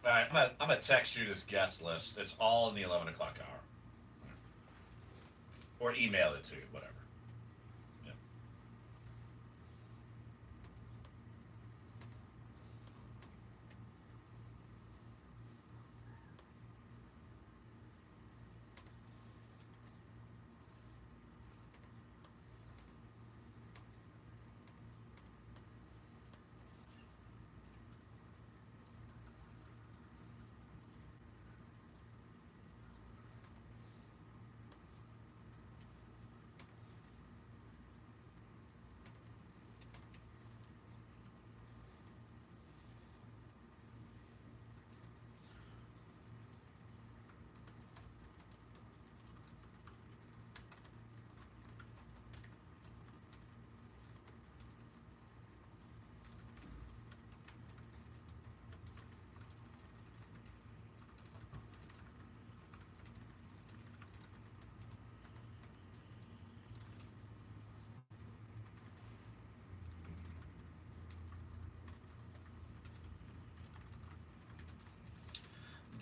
All right, I'm gonna text you this guest list. It's all in the 11 o'clock hour, or email it to you, whatever. Yeah.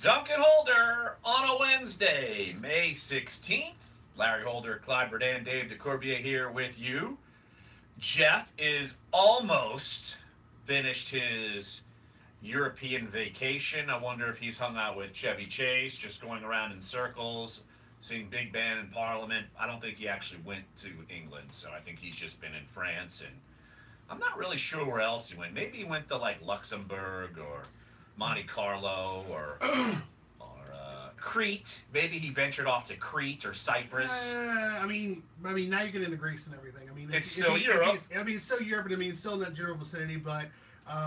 Duncan Holder on a Wednesday, May 16th. Larry Holder, Clyde Verdane, Dave DeCorbier here with you. Jeff is almost finished his European vacation. I wonder if he's hung out with Chevy Chase, just going around in circles, seeing Big Ben in Parliament. I don't think he actually went to England, so I think he's just been in France, and I'm not really sure where else he went. Maybe he went to like Luxembourg or Monte Carlo or Crete. Maybe he ventured off to Crete or Cyprus. Now you get into Greece and everything. It's still Europe. It's still Europe, but it's still in that general vicinity. But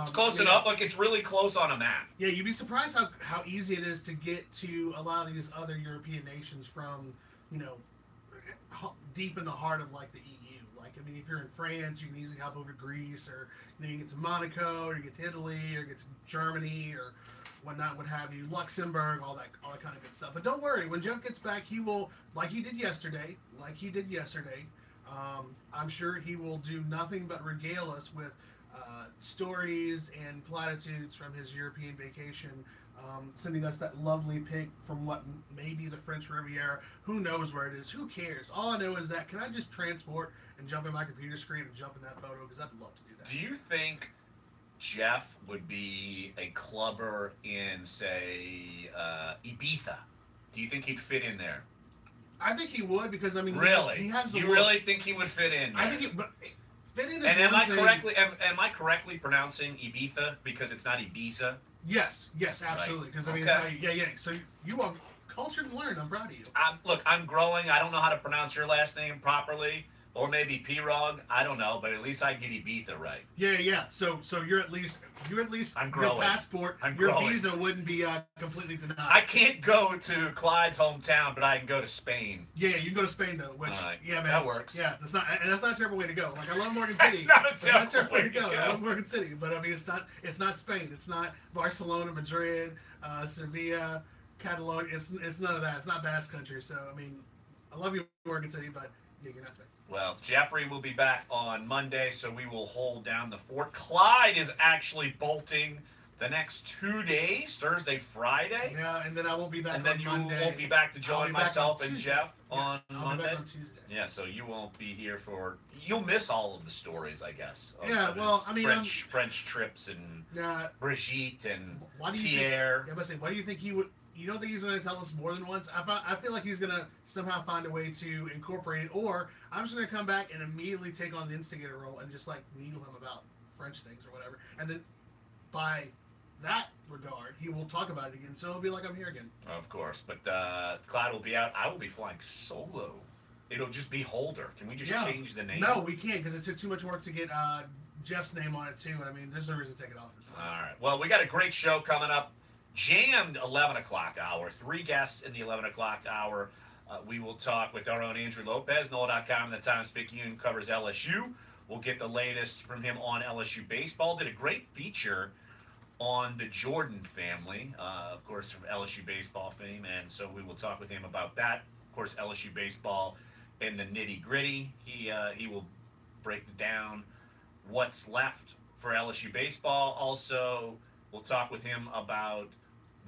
it's close enough. Like, it's really close on a map. Yeah, you'd be surprised how easy it is to get to a lot of these other European nations from, deep in the heart of like the EU. Like, if you're in France, you can easily hop over Greece, or you get to Monaco, or you get to Italy, or get to Germany, or whatnot, what have you, Luxembourg, all that kind of good stuff. But don't worry, when Jeff gets back, he will, like he did yesterday, I'm sure he will do nothing but regale us with stories and platitudes from his European vacation, sending us that lovely pic from what may be the French Riviera. Who knows where it is? Who cares? All I know is that, can I just transport and jump in my computer screen and jump in that photo? Because I'd love to do that. Do you think Jeff would be a clubber in, say, Ibiza? Do you think he'd fit in there? I think he would, because really, he has the you look. Really think he would fit in there? I think but fit in is and am one I thing. am I correctly pronouncing Ibiza because it's not Ibiza? Yes, absolutely. Because Right. So you are cultured and learned. I'm proud of you. I'm growing. I don't know how to pronounce your last name properly. Or maybe P-Rog, I don't know, but at least I get Ibiza right. Yeah. So you're at least I'm your growing. passport, your visa wouldn't be completely denied. I can't go to Clyde's hometown, but I can go to Spain. Yeah, you can go to Spain though, which man, that works. Yeah, that's not a terrible way to go. Like, I love Morgan City. That's not a terrible way to go. I love Morgan City, but it's not Spain. It's not Barcelona, Madrid, Sevilla, Catalonia. It's none of that. It's not Basque Country. So I love you, Morgan City, but yeah, you're not Spain. Well, Jeffrey will be back on Monday, so we will hold down the fort. Clyde is actually bolting the next 2 days, Thursday, Friday. Yeah, and then I won't be back on Monday. And then you won't be back to join myself and Jeff on Monday? I'll be back on Tuesday. Yeah, so you won't be here for... You'll miss all of the stories, I guess. French trips and Brigitte and Pierre. Why do you think he would... You don't think he's going to tell us more than once? I feel like he's going to somehow find a way to incorporate it, or I'm just going to come back and immediately take on the instigator role and just needle him about French things or whatever. And then by that regard, he will talk about it again, so it'll be like I'm here again. Of course, but Clyde will be out. I will be flying solo. It'll just be Holder. Can we just change the name? No, we can't, because it took too much work to get Jeff's name on it too. And there's no reason to take it off this time. All right. Well, we got a great show coming up. Jammed 11 o'clock hour. 3 guests in the 11 o'clock hour. We will talk with our own Andrew Lopez. NOLA.com, the Times-Picayune covers LSU. We'll get the latest from him on LSU baseball. Did a great feature on the Jordan family, of course, from LSU baseball fame. And so we will talk with him about that. Of course, LSU baseball in the nitty-gritty. He will break down what's left for LSU baseball. Also, we'll talk with him about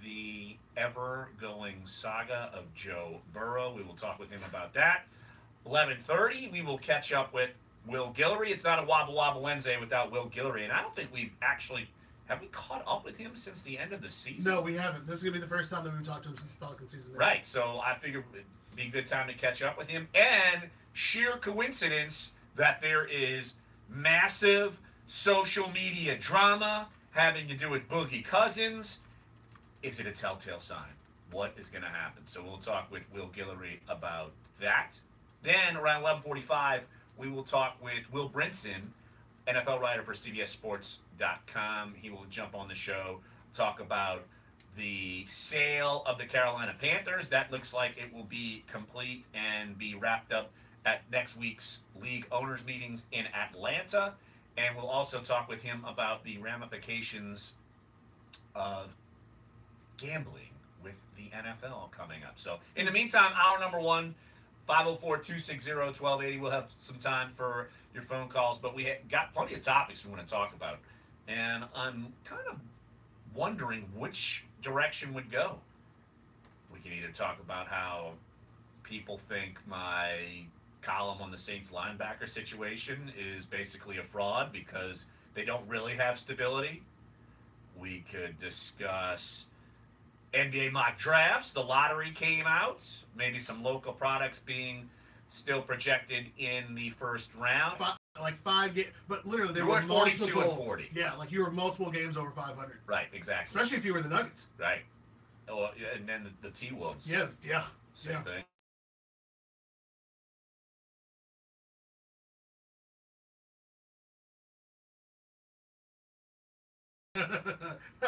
the ever-going saga of Joe Burrow. We will talk with him about that. 11:30, we will catch up with Will Guillory. It's not a Wobble Wobble Wednesday without Will Guillory, and I don't think we've actually have we caught up with him since the end of the season. No, we haven't. This is gonna be the first time that we've talked to him since the Pelican season. Right. So I figured it'd be a good time to catch up with him. And sheer coincidence that there is massive social media drama having to do with Boogie Cousins. Is it a telltale sign? What is going to happen? So we'll talk with Will Guillory about that. Then around 11:45, we will talk with Will Brinson, NFL writer for CBSSports.com. He will jump on the show, talk about the sale of the Carolina Panthers. That looks like it will be complete and be wrapped up at next week's league owners meetings in Atlanta. And we'll also talk with him about the ramifications of gambling with the NFL coming up. So in the meantime, hour number one, 504-260-1280. We'll have some time for your phone calls, but we got plenty of topics we want to talk about. And I'm kind of wondering which direction would go. We can either talk about how people think my column on the Saints linebacker situation is basically a fraud because they don't really have stability. We could discuss NBA mock drafts. The lottery came out. Maybe some local products being still projected in the first round. Like 5 games, but literally they You were were 42 and 40. Yeah, like you were multiple games over 500. Right, exactly. Especially if you were the Nuggets. Right. Oh, and then the T-Wolves. Yeah. Same thing.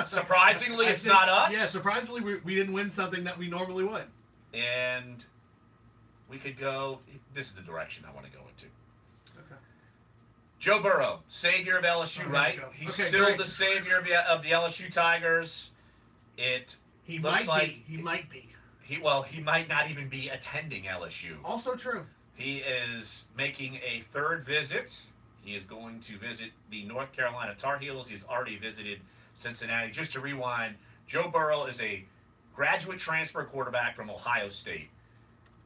Surprisingly, it's not us. Yeah, surprisingly, we didn't win something that we normally would. And we could go. This is the direction I want to go into. Okay. Joe Burrow, savior of LSU, right? He's still great. the savior of the LSU Tigers. He looks like he might be. He might not even be attending LSU. Also true. He is making a third visit. He is going to visit the North Carolina Tar Heels. He's already visited Cincinnati. Just to rewind, Joe Burrow is a graduate transfer quarterback from Ohio State.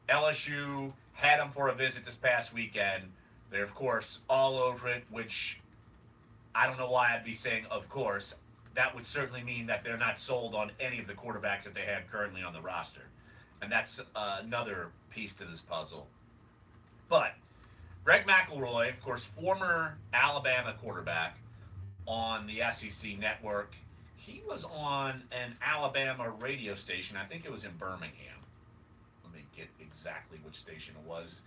LSU had him for a visit this past weekend. They're, of course, all over it, which I don't know why I'd be saying of course. That would certainly mean that they're not sold on any of the quarterbacks that they have currently on the roster. And that's another piece to this puzzle. But Greg McElroy, of course, former Alabama quarterback on the SEC network, he was on an Alabama radio station. I think it was in Birmingham. Let me get exactly which station it was.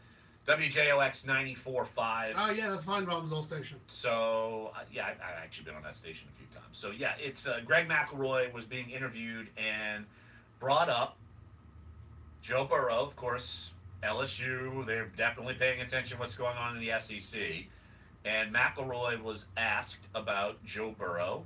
WJOX 94.5. Oh, yeah, that's Feinbaum's old station. So, yeah, I've actually been on that station a few times. So, yeah, it's Greg McElroy was being interviewed and brought up Joe Burrow, of course, LSU. They're definitely paying attention to what's going on in the SEC. And McElroy was asked about Joe Burrow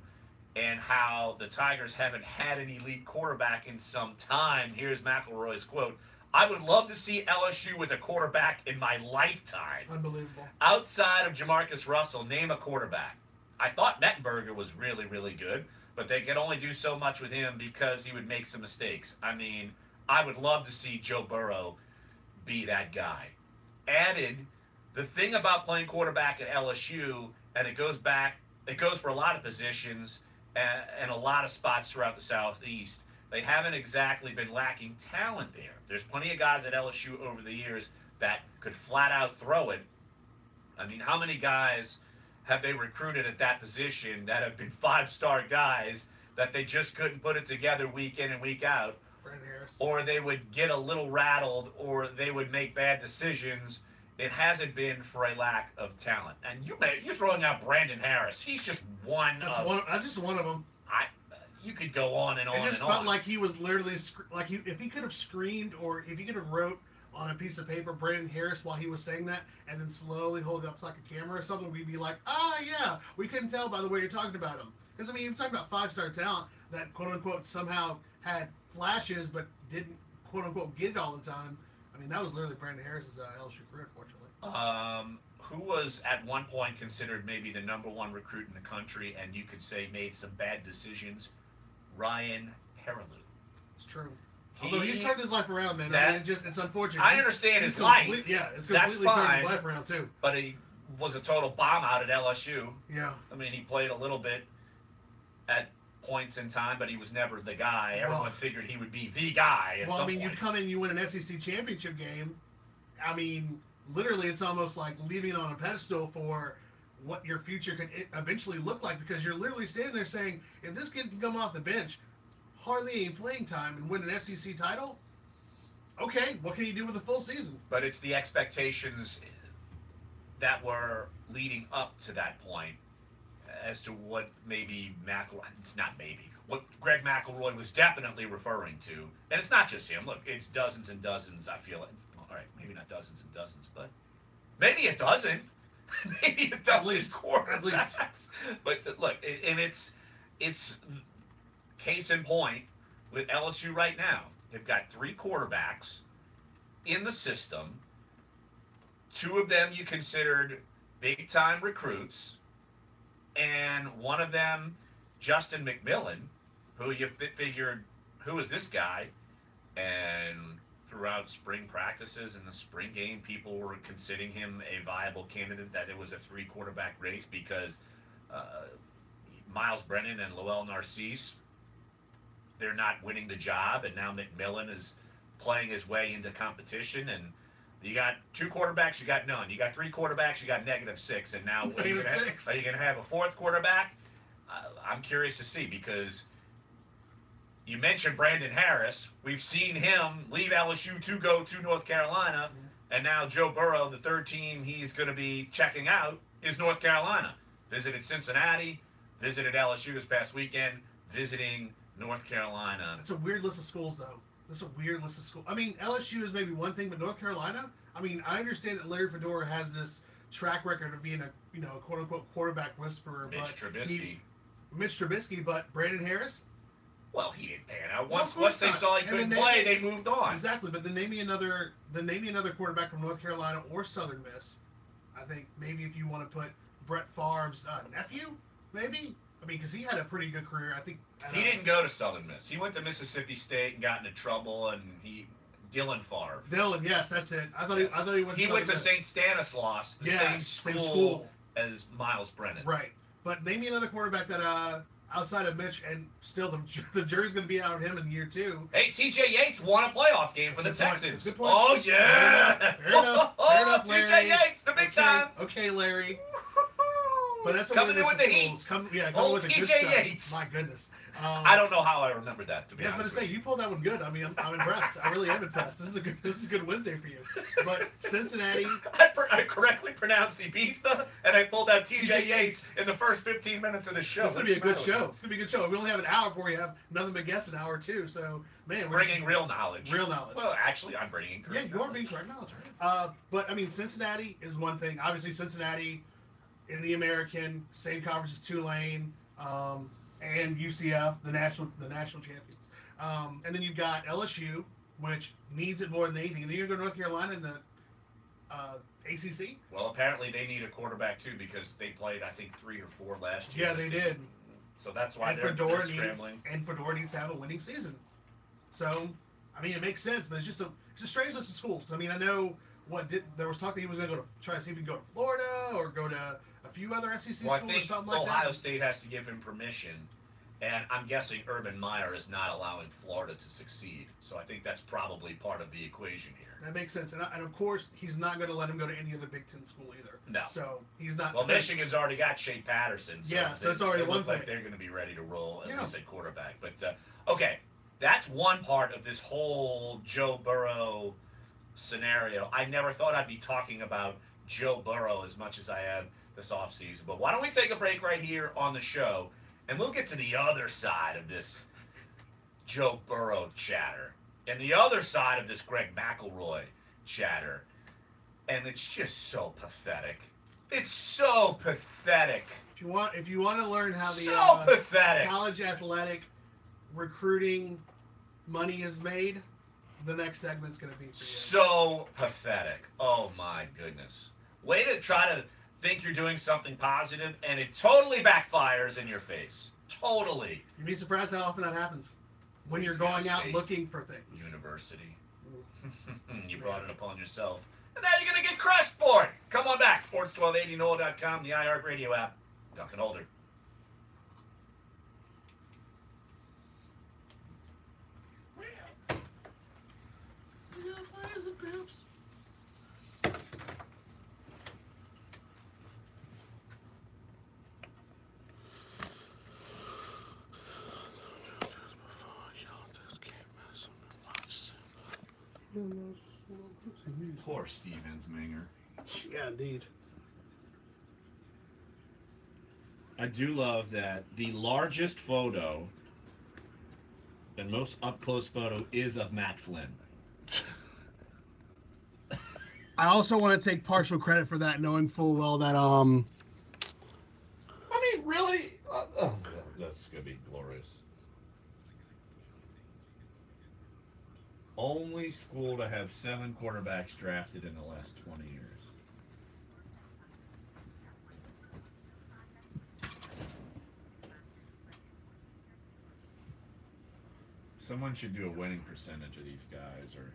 and how the Tigers haven't had an elite quarterback in some time. Here's McElroy's quote. I would love to see LSU with a quarterback in my lifetime. Unbelievable. Outside of Jamarcus Russell, name a quarterback. I thought Mettenberger was really, really good, but they could only do so much with him because he would make some mistakes. I mean, I would love to see Joe Burrow be that guy. Added, the thing about playing quarterback at LSU, and it goes for a lot of positions and a lot of spots throughout the Southeast, they haven't exactly been lacking talent there. There's plenty of guys at LSU over the years that could flat out throw it. I mean, how many guys have they recruited at that position that have been 5-star guys that they just couldn't put it together week in and week out? Brandon Harris. Or they would get a little rattled, or they would make bad decisions. It hasn't been for a lack of talent. And you're throwing out Brandon Harris. He's just That's just one of them. You could go on and on and on. It just felt like he was literally if he could have screamed or if he could have wrote on a piece of paper Brandon Harris while he was saying that and then slowly hold it up to like a camera or something, we'd be like, yeah, we couldn't tell by the way you're talking about him. Because I mean, you're talking about 5-star talent that quote unquote somehow had flashes but didn't quote unquote get it all the time. I mean, that was literally Brandon Harris's LSU career, unfortunately. Who was at one point considered maybe the #1 recruit in the country, and you could say made some bad decisions? Ryan Perrilloux. It's true. Although he's turned his life around, man. It's unfortunate. I understand his life. Yeah, it's completely turned his life around, too. But he was a total bomb out at LSU. Yeah. I mean, he played a little bit at points in time, but he was never the guy. Everyone figured he would be the guy at some point. you come in, you win an SEC championship game. I mean, literally, it's almost like leaving on a pedestal for what your future could eventually look like, because you're literally standing there saying, if this kid can come off the bench, hardly any playing time, and win an SEC title, okay, what can he do with a full season? But it's the expectations that were leading up to that point as to what maybe what Greg McElroy was definitely referring to. And it's not just him. Look, it's dozens and dozens, I feel. All right, maybe not dozens and dozens, but maybe a dozen. Maybe a dozen quarterbacks. At least. But look, and it's case in point with LSU right now. They've got 3 quarterbacks in the system. 2 of them you considered big-time recruits, and one of them, Justin McMillan, who you figured, who is this guy? And throughout spring practices and the spring game, people were considering him a viable candidate, that it was a 3-quarterback race because Miles Brennan and Lowell Narcisse, they're not winning the job, and now McMillan is playing his way into competition, and you got 2 quarterbacks, you got none. You got 3 quarterbacks, you got -6. And now are you going to have a 4th quarterback? I'm curious to see, because you mentioned Brandon Harris. We've seen him leave LSU to go to North Carolina, and now Joe Burrow, the 3rd team he's going to be checking out is North Carolina. Visited Cincinnati, visited LSU this past weekend, visiting North Carolina. It's a weird list of schools, though. That's a weird list of schools. I mean, LSU is maybe one thing, but North Carolina, I mean, I understand that Larry Fedora has this track record of being a, quote-unquote quarterback whisperer. Mitch Trubisky, but Brandon Harris? Well, he didn't pan out. Once they saw he couldn't play, they moved on. Exactly, but then name me another quarterback from North Carolina or Southern Miss. I think maybe if you want to put Brett Favre's nephew, maybe? I mean, because he had a pretty good career. I think he didn't go to Southern Miss. He went to Mississippi State and got into trouble. And Dylan Favre. Dylan, yes, that's it. I thought he went. He went to St. Stanislaus, the same school as Miles Brennan. Right, but name me another quarterback that outside of Mitch, and still the jury's going to be out on him in year 2. Hey, T.J. Yates won a playoff game for the Texans. Good point. Oh yeah, fair enough, Larry. T.J. Yates, the big time. Okay, Larry. But that's coming in with the heat. Coming with the T.J. Yates. My goodness. I don't know how I remember that, to be honest. I was going to say, you pulled that one good. I mean, I'm impressed. I really am impressed. This is a good Wednesday for you. But Cincinnati. I correctly pronounced Ibiza, and I pulled out T.J. Yates in the first 15 minutes of the show. It's going to be a good show. It's going to be a good show. We only have an hour before we have nothing but guess an hour, too. So, man. We're bringing real knowledge. Real knowledge. Well, actually, I'm bringing correct knowledge. Yeah, you are bringing correct knowledge. But, I mean, Cincinnati is one thing. Obviously, Cincinnati in the American, same conference as Tulane, and UCF, the national champions. And then you've got LSU, which needs it more than anything. And then you go to North Carolina in the ACC. Well, apparently they need a quarterback too, because they played, I think, 3 or 4 last year. Yeah, they did. So that's why they're scrambling. And Fedora needs to have a winning season. So, I mean, it makes sense, but it's a strange list of schools. I mean, I know there was talk that he was going to try to see if he can go to Florida or go to a few other SEC schools or something like that. Well, I think Ohio State has to give him permission, and I'm guessing Urban Meyer is not allowing Florida to succeed. So I think that's probably part of the equation here. That makes sense. And of course, he's not going to let him go to any other Big Ten school either. No. So he's not. Well, Michigan's already got Shea Patterson. So yeah, so it's already one thing. Like they're going to be ready to roll, at least at quarterback. But, okay, that's one part of this whole Joe Burrow scenario. I never thought I'd be talking about Joe Burrow as much as I have this offseason. But why don't we take a break right here on the show, and we'll get to the other side of this Joe Burrow chatter and the other side of this Greg McElroy chatter. And it's just so pathetic. It's so pathetic. If you want to learn how pathetic college athletic recruiting money is made, the next segment's going to be for you. So pathetic. Oh my goodness. Way to try to think you're doing something positive, and it totally backfires in your face. Totally. You'd be surprised how often that happens. when you're Louisiana going out State looking for things. University. You brought it upon yourself. And now you're going to get crushed for it. Come on back. Sports 1280, NOLA.com, the iHeartRadio app. Dunc and Holder. Poor Steve Ensminger. Yeah, indeed. I do love that the largest photo and most up-close photo is of Matt Flynn. I also want to take partial credit for that, knowing full well that I mean, really? That's going to be glorious. Only school to have 7 quarterbacks drafted in the last 20 years. Someone should do a winning percentage of these guys, or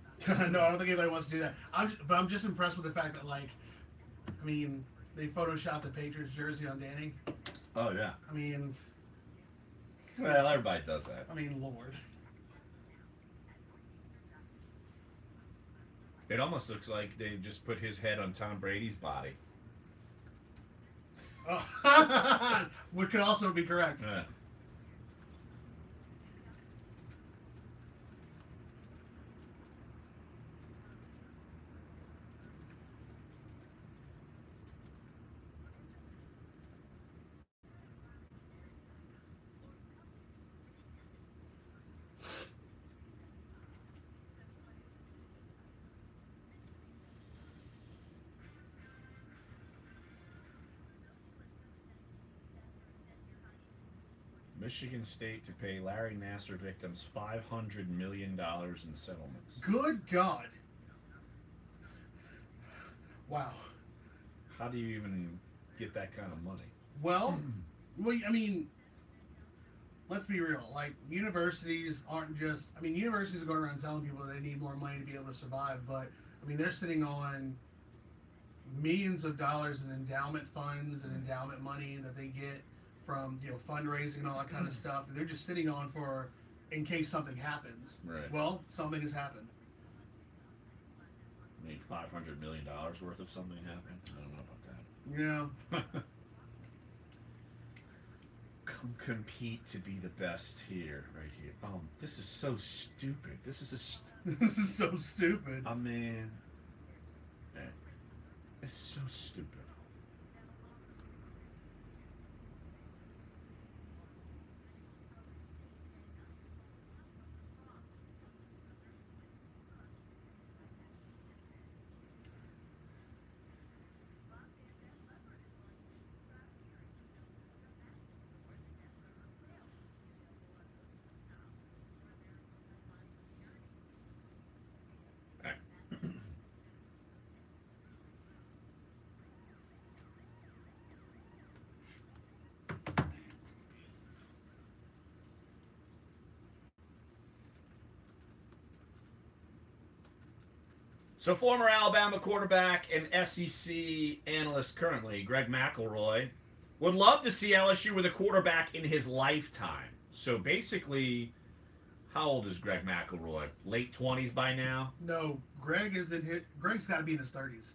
no, I don't think anybody wants to do that. I'm just impressed with the fact that, like, I mean, they photoshopped the Patriots jersey on Danny. Oh yeah. I mean, well, everybody does that. I mean, Lord. It almost looks like they just put his head on Tom Brady's body. Oh. Which could also be correct. Yeah. Michigan State to pay Larry Nassar victims $500 million in settlements. Good God. Wow. How do you even get that kind of money? Well, I mean, let's be real. Like, universities aren't just... I mean, universities are going around telling people they need more money to be able to survive, but, I mean, they're sitting on millions of dollars in endowment funds and endowment money that they get from, you know, fundraising and all that kind of stuff. They're just sitting on for in case something happens. Right. Well, something has happened. I mean, $500 million worth of something happened? I don't know about that. Yeah. Come compete to be the best here, right here. This is so stupid. This is This is so stupid. I mean, it's so stupid. So former Alabama quarterback and SEC analyst currently, Greg McElroy, would love to see LSU with a quarterback in his lifetime. So basically, how old is Greg McElroy? Late 20s by now? No, Greg's got to be in his 30s.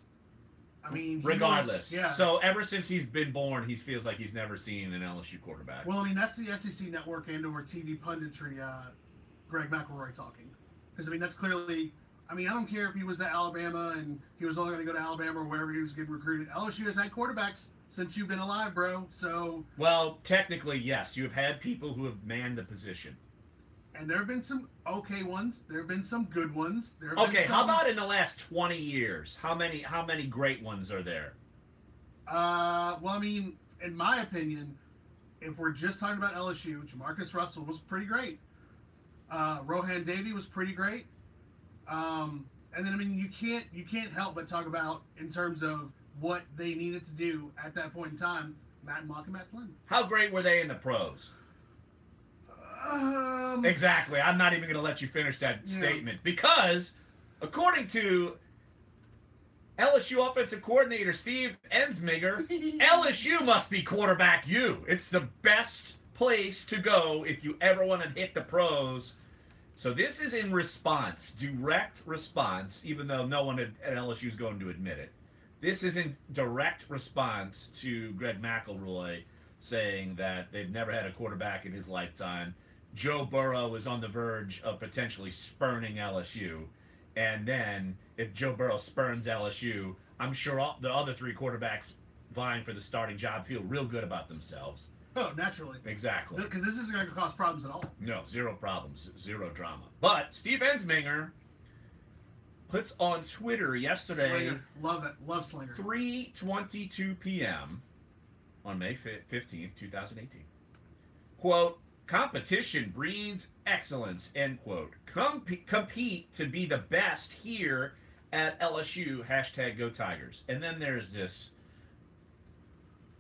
I mean, regardless. Yeah. So ever since he's been born, he feels like he's never seen an LSU quarterback. Well, I mean, that's the SEC network and/or TV punditry. Greg McElroy talking, because I mean, that's clearly. I mean, I don't care if he was at Alabama and he was only going to go to Alabama or wherever he was getting recruited. LSU has had quarterbacks since you've been alive, bro. So. Well, technically, yes. You have had people who have manned the position. And there have been some okay ones. There have been some good ones. Okay, how about in the last 20 years? How many great ones are there? Well, I mean, in my opinion, if we're just talking about LSU, Jamarcus Russell was pretty great. Rohan Davey was pretty great. And then I mean, you can't help but talk about in terms of what they needed to do at that point in time. Matt Mock and Matt Flynn. How great were they in the pros? Exactly. I'm not even going to let you finish that statement because, according to LSU offensive coordinator Steve Ensminger, LSU must be quarterback U. It's the best place to go if you ever want to hit the pros. So this is in response, direct response, even though no one at LSU is going to admit it. This is in direct response to Greg McElroy saying that they've never had a quarterback in his lifetime. Joe Burrow is on the verge of potentially spurning LSU. And then if Joe Burrow spurns LSU, I'm sure all the other three quarterbacks vying for the starting job feel real good about themselves. Oh, naturally. Exactly. Because this isn't going to cause problems at all. No, zero problems, zero drama. But Steve Ensminger puts on Twitter yesterday. Slinger. Love it. Love Slinger. 3:22 p.m. on May 15th, 2018. Quote, competition breeds excellence, end quote. Compete to be the best here at LSU, hashtag Go Tigers. And then there's this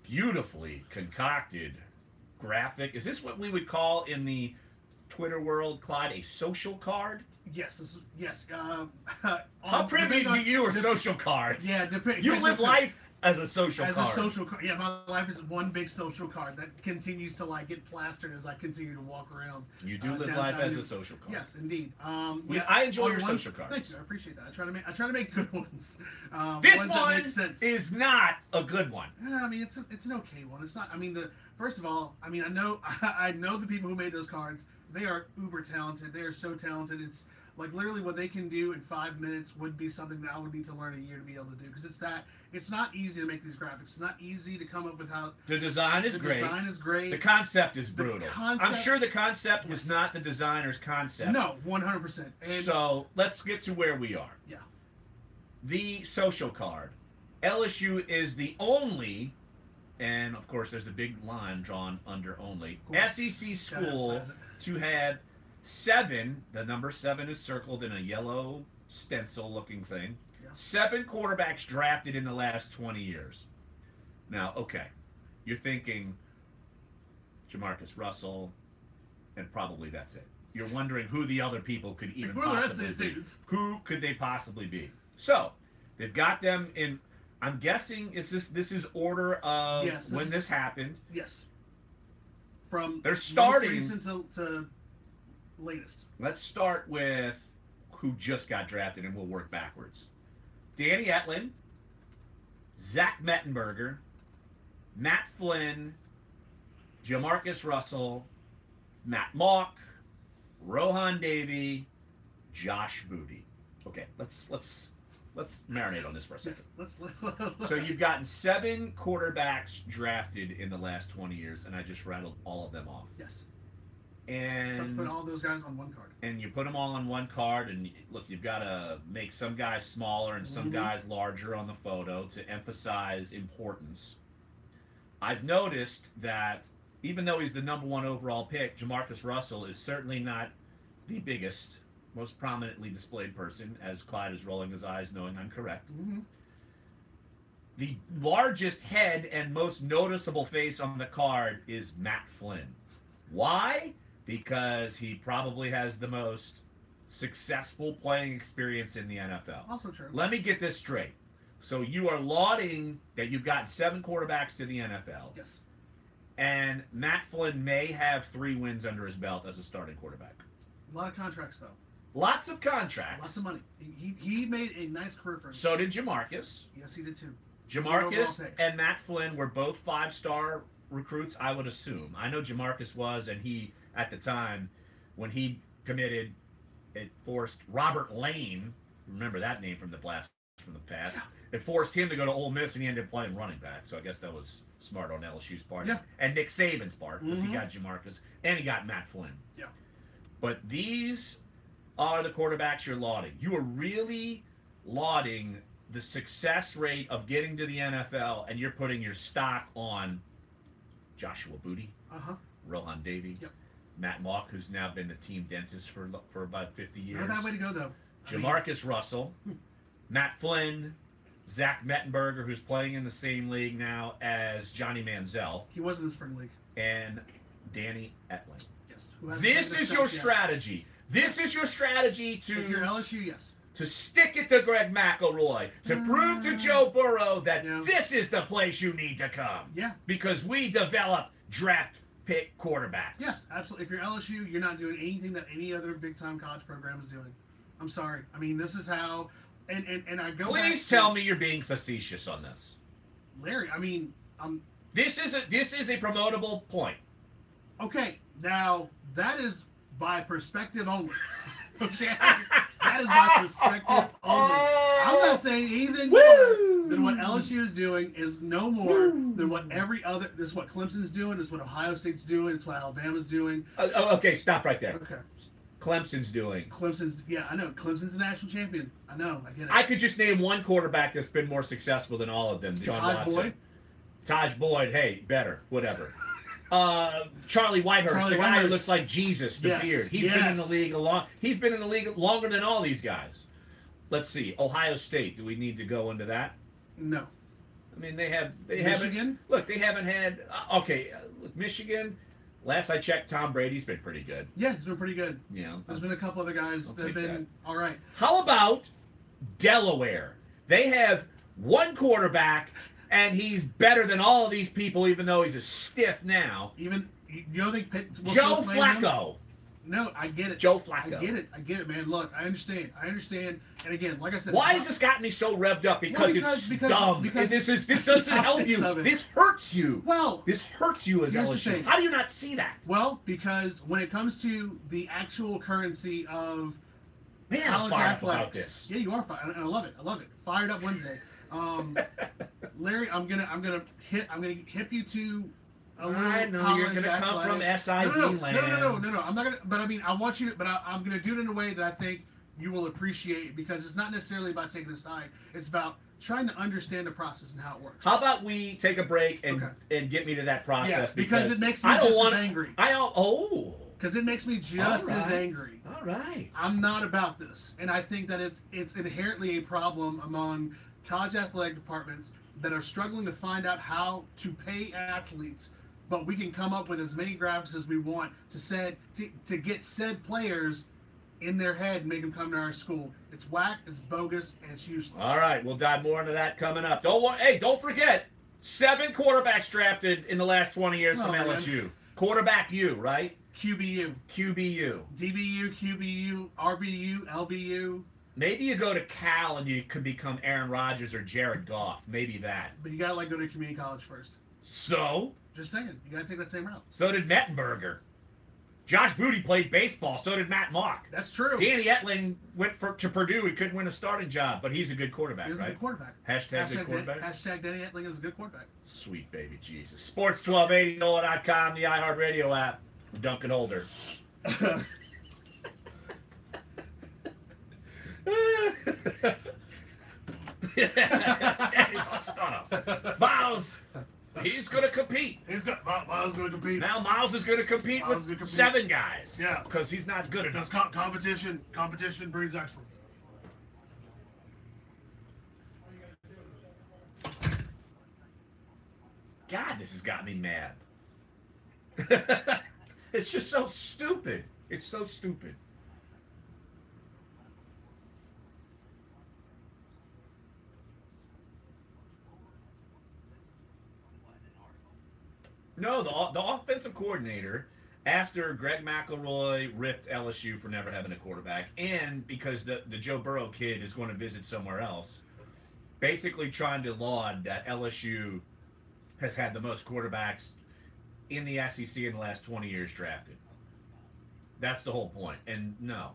beautifully concocted graphic. Is this what we would call in the Twitter world, Clyde, a social card? Yes, yes. How privy to you are social cards? Yeah, you live life as a social card. As a social card. Yeah, my life is one big social card that continues to get plastered as I continue to walk around. You do live life as a social card. Yes, indeed. I enjoy your social cards. Thanks, I appreciate that. I try to make good ones. This ones one that make sense. is not a good one. I mean, it's an okay one. It's not. I mean, first of all, I mean, I know the people who made those cards. They are uber talented. They are so talented. It's literally what they can do in 5 minutes would be something that I would need to learn a year to be able to do, because it's not easy to make these graphics. It's not easy to come up with how the design is great. The design is great. The concept is brutal. I'm sure the concept was not the designer's concept. No, 100%. So let's get to where we are. Yeah. The social card. LSU is the only, and of course there's a big line drawn under only, SEC school to have 7, the number 7 is circled in a yellow stencil looking thing, 7 quarterbacks drafted in the last 20 years. Now, okay, you're thinking Jamarcus Russell, and probably that's it. You're wondering who the other people could even possibly be. Who could they possibly be? So, they've got them in, I'm guessing this is order of when this happened. Yes. From they're starting most recent to latest. Let's start with who just got drafted, and we'll work backwards. Danny Etlin, Zach Mettenberger, Matt Flynn, Jamarcus Russell, Matt Mock, Rohan Davey, Josh Booty. Okay, let's marinate on this for a second. So you've gotten 7 quarterbacks drafted in the last 20 years, and I just rattled all of them off. Yes. And put all those guys on one card. And you put them all on one card, and look, you've got to make some guys smaller and some guys larger on the photo to emphasize importance. I've noticed that even though he's the #1 overall pick, Jamarcus Russell is certainly not the biggest, most prominently displayed person, as Clyde is rolling his eyes knowing I'm correct. The largest head and most noticeable face on the card is Matt Flynn. Why? Because he probably has the most successful playing experience in the NFL. Also true. Let me get this straight. So you are lauding that you've gotten 7 quarterbacks to the NFL. Yes. And Matt Flynn may have 3 wins under his belt as a starting quarterback. A lot of contracts, though. Lots of contracts. Lots of money. He made a nice career for himself. So did Jamarcus. Yes, he did too. Jamarcus and Matt Flynn were both 5-star recruits, I would assume. I know Jamarcus was, and he, at the time, when he committed, it forced Robert Lane, remember that name from the past, it forced him to go to Ole Miss, and he ended up playing running back. So I guess that was smart on LSU's part. Yeah. And Nick Saban's part, because he got Jamarcus, and he got Matt Flynn. Yeah. But these are the quarterbacks you're lauding. You are really lauding the success rate of getting to the NFL, and you're putting your stock on Joshua Booty, Rohan Davey, Matt Mock, who's now been the team dentist for about 50 years. Not a bad way to go, though. Jamarcus Russell, Matt Flynn, Zach Mettenberger, who's playing in the same league now as Johnny Manziel. He was in the spring league. And Danny Etlin. Yes. Yes. Who hasn't This taken a is step your yet. strategy. This is your strategy If you're to LSU, yes. stick it to Greg McElroy, to prove to Joe Burrow that Yeah. this is the place you need to come. Yeah. Because we develop draft pick quarterbacks. Yes, absolutely. If you're LSU, you're not doing anything that any other big-time college program is doing. I'm sorry. I mean, this is how... And I go back Please tell me you're being facetious on this. Larry, I mean... This is a promotable point. Okay, now, that is by perspective only. Okay? That is by perspective only. I'm not saying anything more than what LSU is doing is no more than what every other... This is what Clemson's doing. This is what Ohio State's doing. It's what Alabama's doing. Okay, stop right there. Okay. Clemson's doing. Yeah, I know. Clemson's a national champion. I know. I get it. I could just name one quarterback that's been more successful than all of them. John Watson. Boyd? Taj Boyd, hey, better, whatever. Charlie Whitehurst, the guy who looks like Jesus, the beard. He's been in the league He's been in the league longer than all these guys. Let's see, Ohio State. Do we need to go into that? No. I mean, they haven't. Michigan? Look, they haven't had. Look, Michigan. Last I checked, Tom Brady's been pretty good. Yeah, he's been pretty good. Yeah. There's been a couple other guys that have been all right. How about Delaware? They have one quarterback, and he's better than all of these people, even though he's a stiff now. Even you don't think Joe Flacco? No, I get it. Joe Flacco. I get it, man. Look, I understand. And again, like I said, why has this gotten me so revved up? Because it's dumb. This doesn't help you. This hurts you. Well, this hurts you as LSU. How do you not see that? Well, because when it comes to the actual currency of college athletics, about this. Yeah, you are fired, and I love it. I love it. Fired up Wednesday. Larry, I'm gonna hip you to. I know you're going to come from SID land. No. I'm not going to. But I mean, I want you to. But I'm going to do it in a way that I think you will appreciate, because it's not necessarily about taking a side. It's about trying to understand the process and how it works. How about we take a break and get me to that process? Yeah, because it makes me just as angry. Because it makes me just as angry. All right. I'm not about this, and I think that it's inherently a problem among college athletic departments that are struggling to find out how to pay athletes. But we can come up with as many graphics as we want to get said players in their head and make them come to our school. It's whack, it's bogus, and it's useless. All right, we'll dive more into that coming up. Don't forget, 7 quarterbacks drafted in the last 20 years from LSU. Quarterback U, right? QBU. QBU. DBU, QBU, RBU, LBU. Maybe you go to Cal and you could become Aaron Rodgers or Jared Goff. Maybe that. But you gotta go to community college first. So? Just saying, you gotta take that same route. So did Mettenberger. Josh Booty played baseball. So did Matt Mock. That's true. Danny Etling went to Purdue. He couldn't win a starting job, but he's a good quarterback, He's a good quarterback. Hashtag good quarterback. Hashtag Danny Etling is a good quarterback. Sweet baby Jesus. Sports 1280, NOLA.com, the iHeartRadio app. Dunc and Holder. Daddy's all spun up. Miles, he's going to compete. Miles going to compete. Now Miles is going to compete with 7 guys. Yeah. Because he's not good enough. Competition brings excellence. God, this has got me mad. It's just so stupid. It's so stupid. No, the offensive coordinator, after Greg McElroy ripped LSU for never having a quarterback, and because the Joe Burrow kid is going to visit somewhere else, basically trying to laud that LSU has had the most quarterbacks in the SEC in the last 20 years drafted. That's the whole point. And no.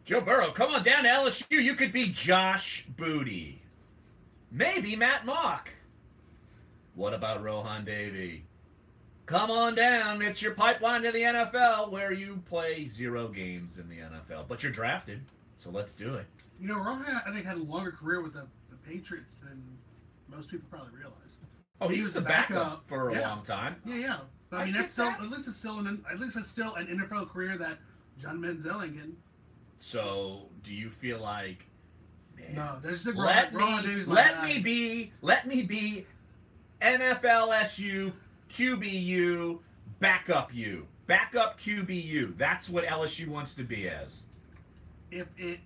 Joe Burrow, come on down to LSU. You could be Josh Booty. Maybe Matt Mock. What about Rohan Davey? Come on down. It's your pipeline to the NFL where you play 0 games in the NFL. But you're drafted, so let's do it. You know, Rohan, I think, had a longer career with the Patriots than most people probably realize. Oh, he was a backup for a long time. Yeah. But, I mean, that's still, at least it's still an NFL career that John Manziel ain't getting. So, do you feel like, man, no, there's the let me be NFL SU QBU backup QBU. That's what LSU wants to be as. If it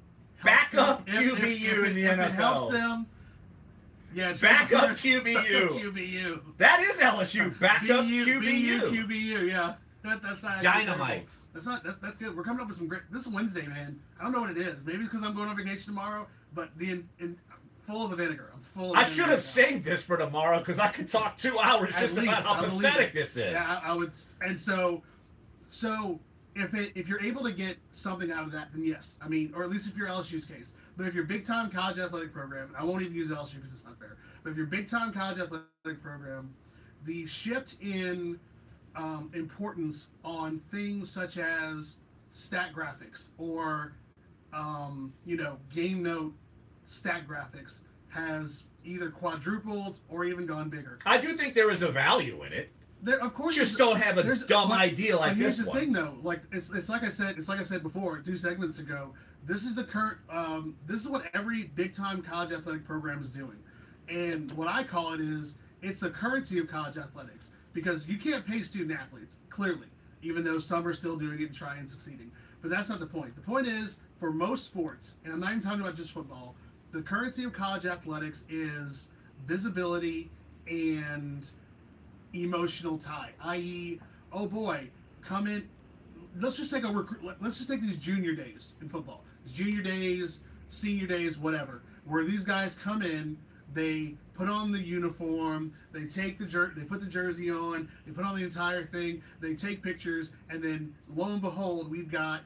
backup QBU in the NFL. It helps them. Yeah, backup QBU. QBU. That is LSU. Backup QBU. QBU. Yeah. That's not dynamite. That's good. We're coming up with some great. This is Wednesday, man. I don't know what it is. Maybe because I'm going on vacation tomorrow. But I'm full of the vinegar. I'm full. I should have saved this for tomorrow because I could talk 2 hours just about how pathetic this is. Yeah, I would. And so if you're able to get something out of that, then yes. I mean, or at least if you're LSU's case. But if you're big time college athletic program, and I won't even use LSU because it's not fair. But if you're big time college athletic program, the shift in importance on things such as stat graphics or game note stat graphics has either quadrupled or even gone bigger. I do think there is a value in it. There, of course, just don't have a dumb idea like this one. Here's the thing, though. Like it's like I said before 2 segments ago. This is the current. This is what every big time college athletic program is doing, and what I call it is it's the currency of college athletics because you can't pay student athletes clearly, even though some are still doing it and trying and succeeding. But that's not the point. The point is for most sports, and I'm not even talking about just football. The currency of college athletics is visibility and emotional tie, i.e., oh boy, come in. Let's just take these junior days in football. Junior days, senior days, whatever, where these guys come in, they put on the uniform, they take they put the jersey on, they put on the entire thing, they take pictures, and then lo and behold, we've got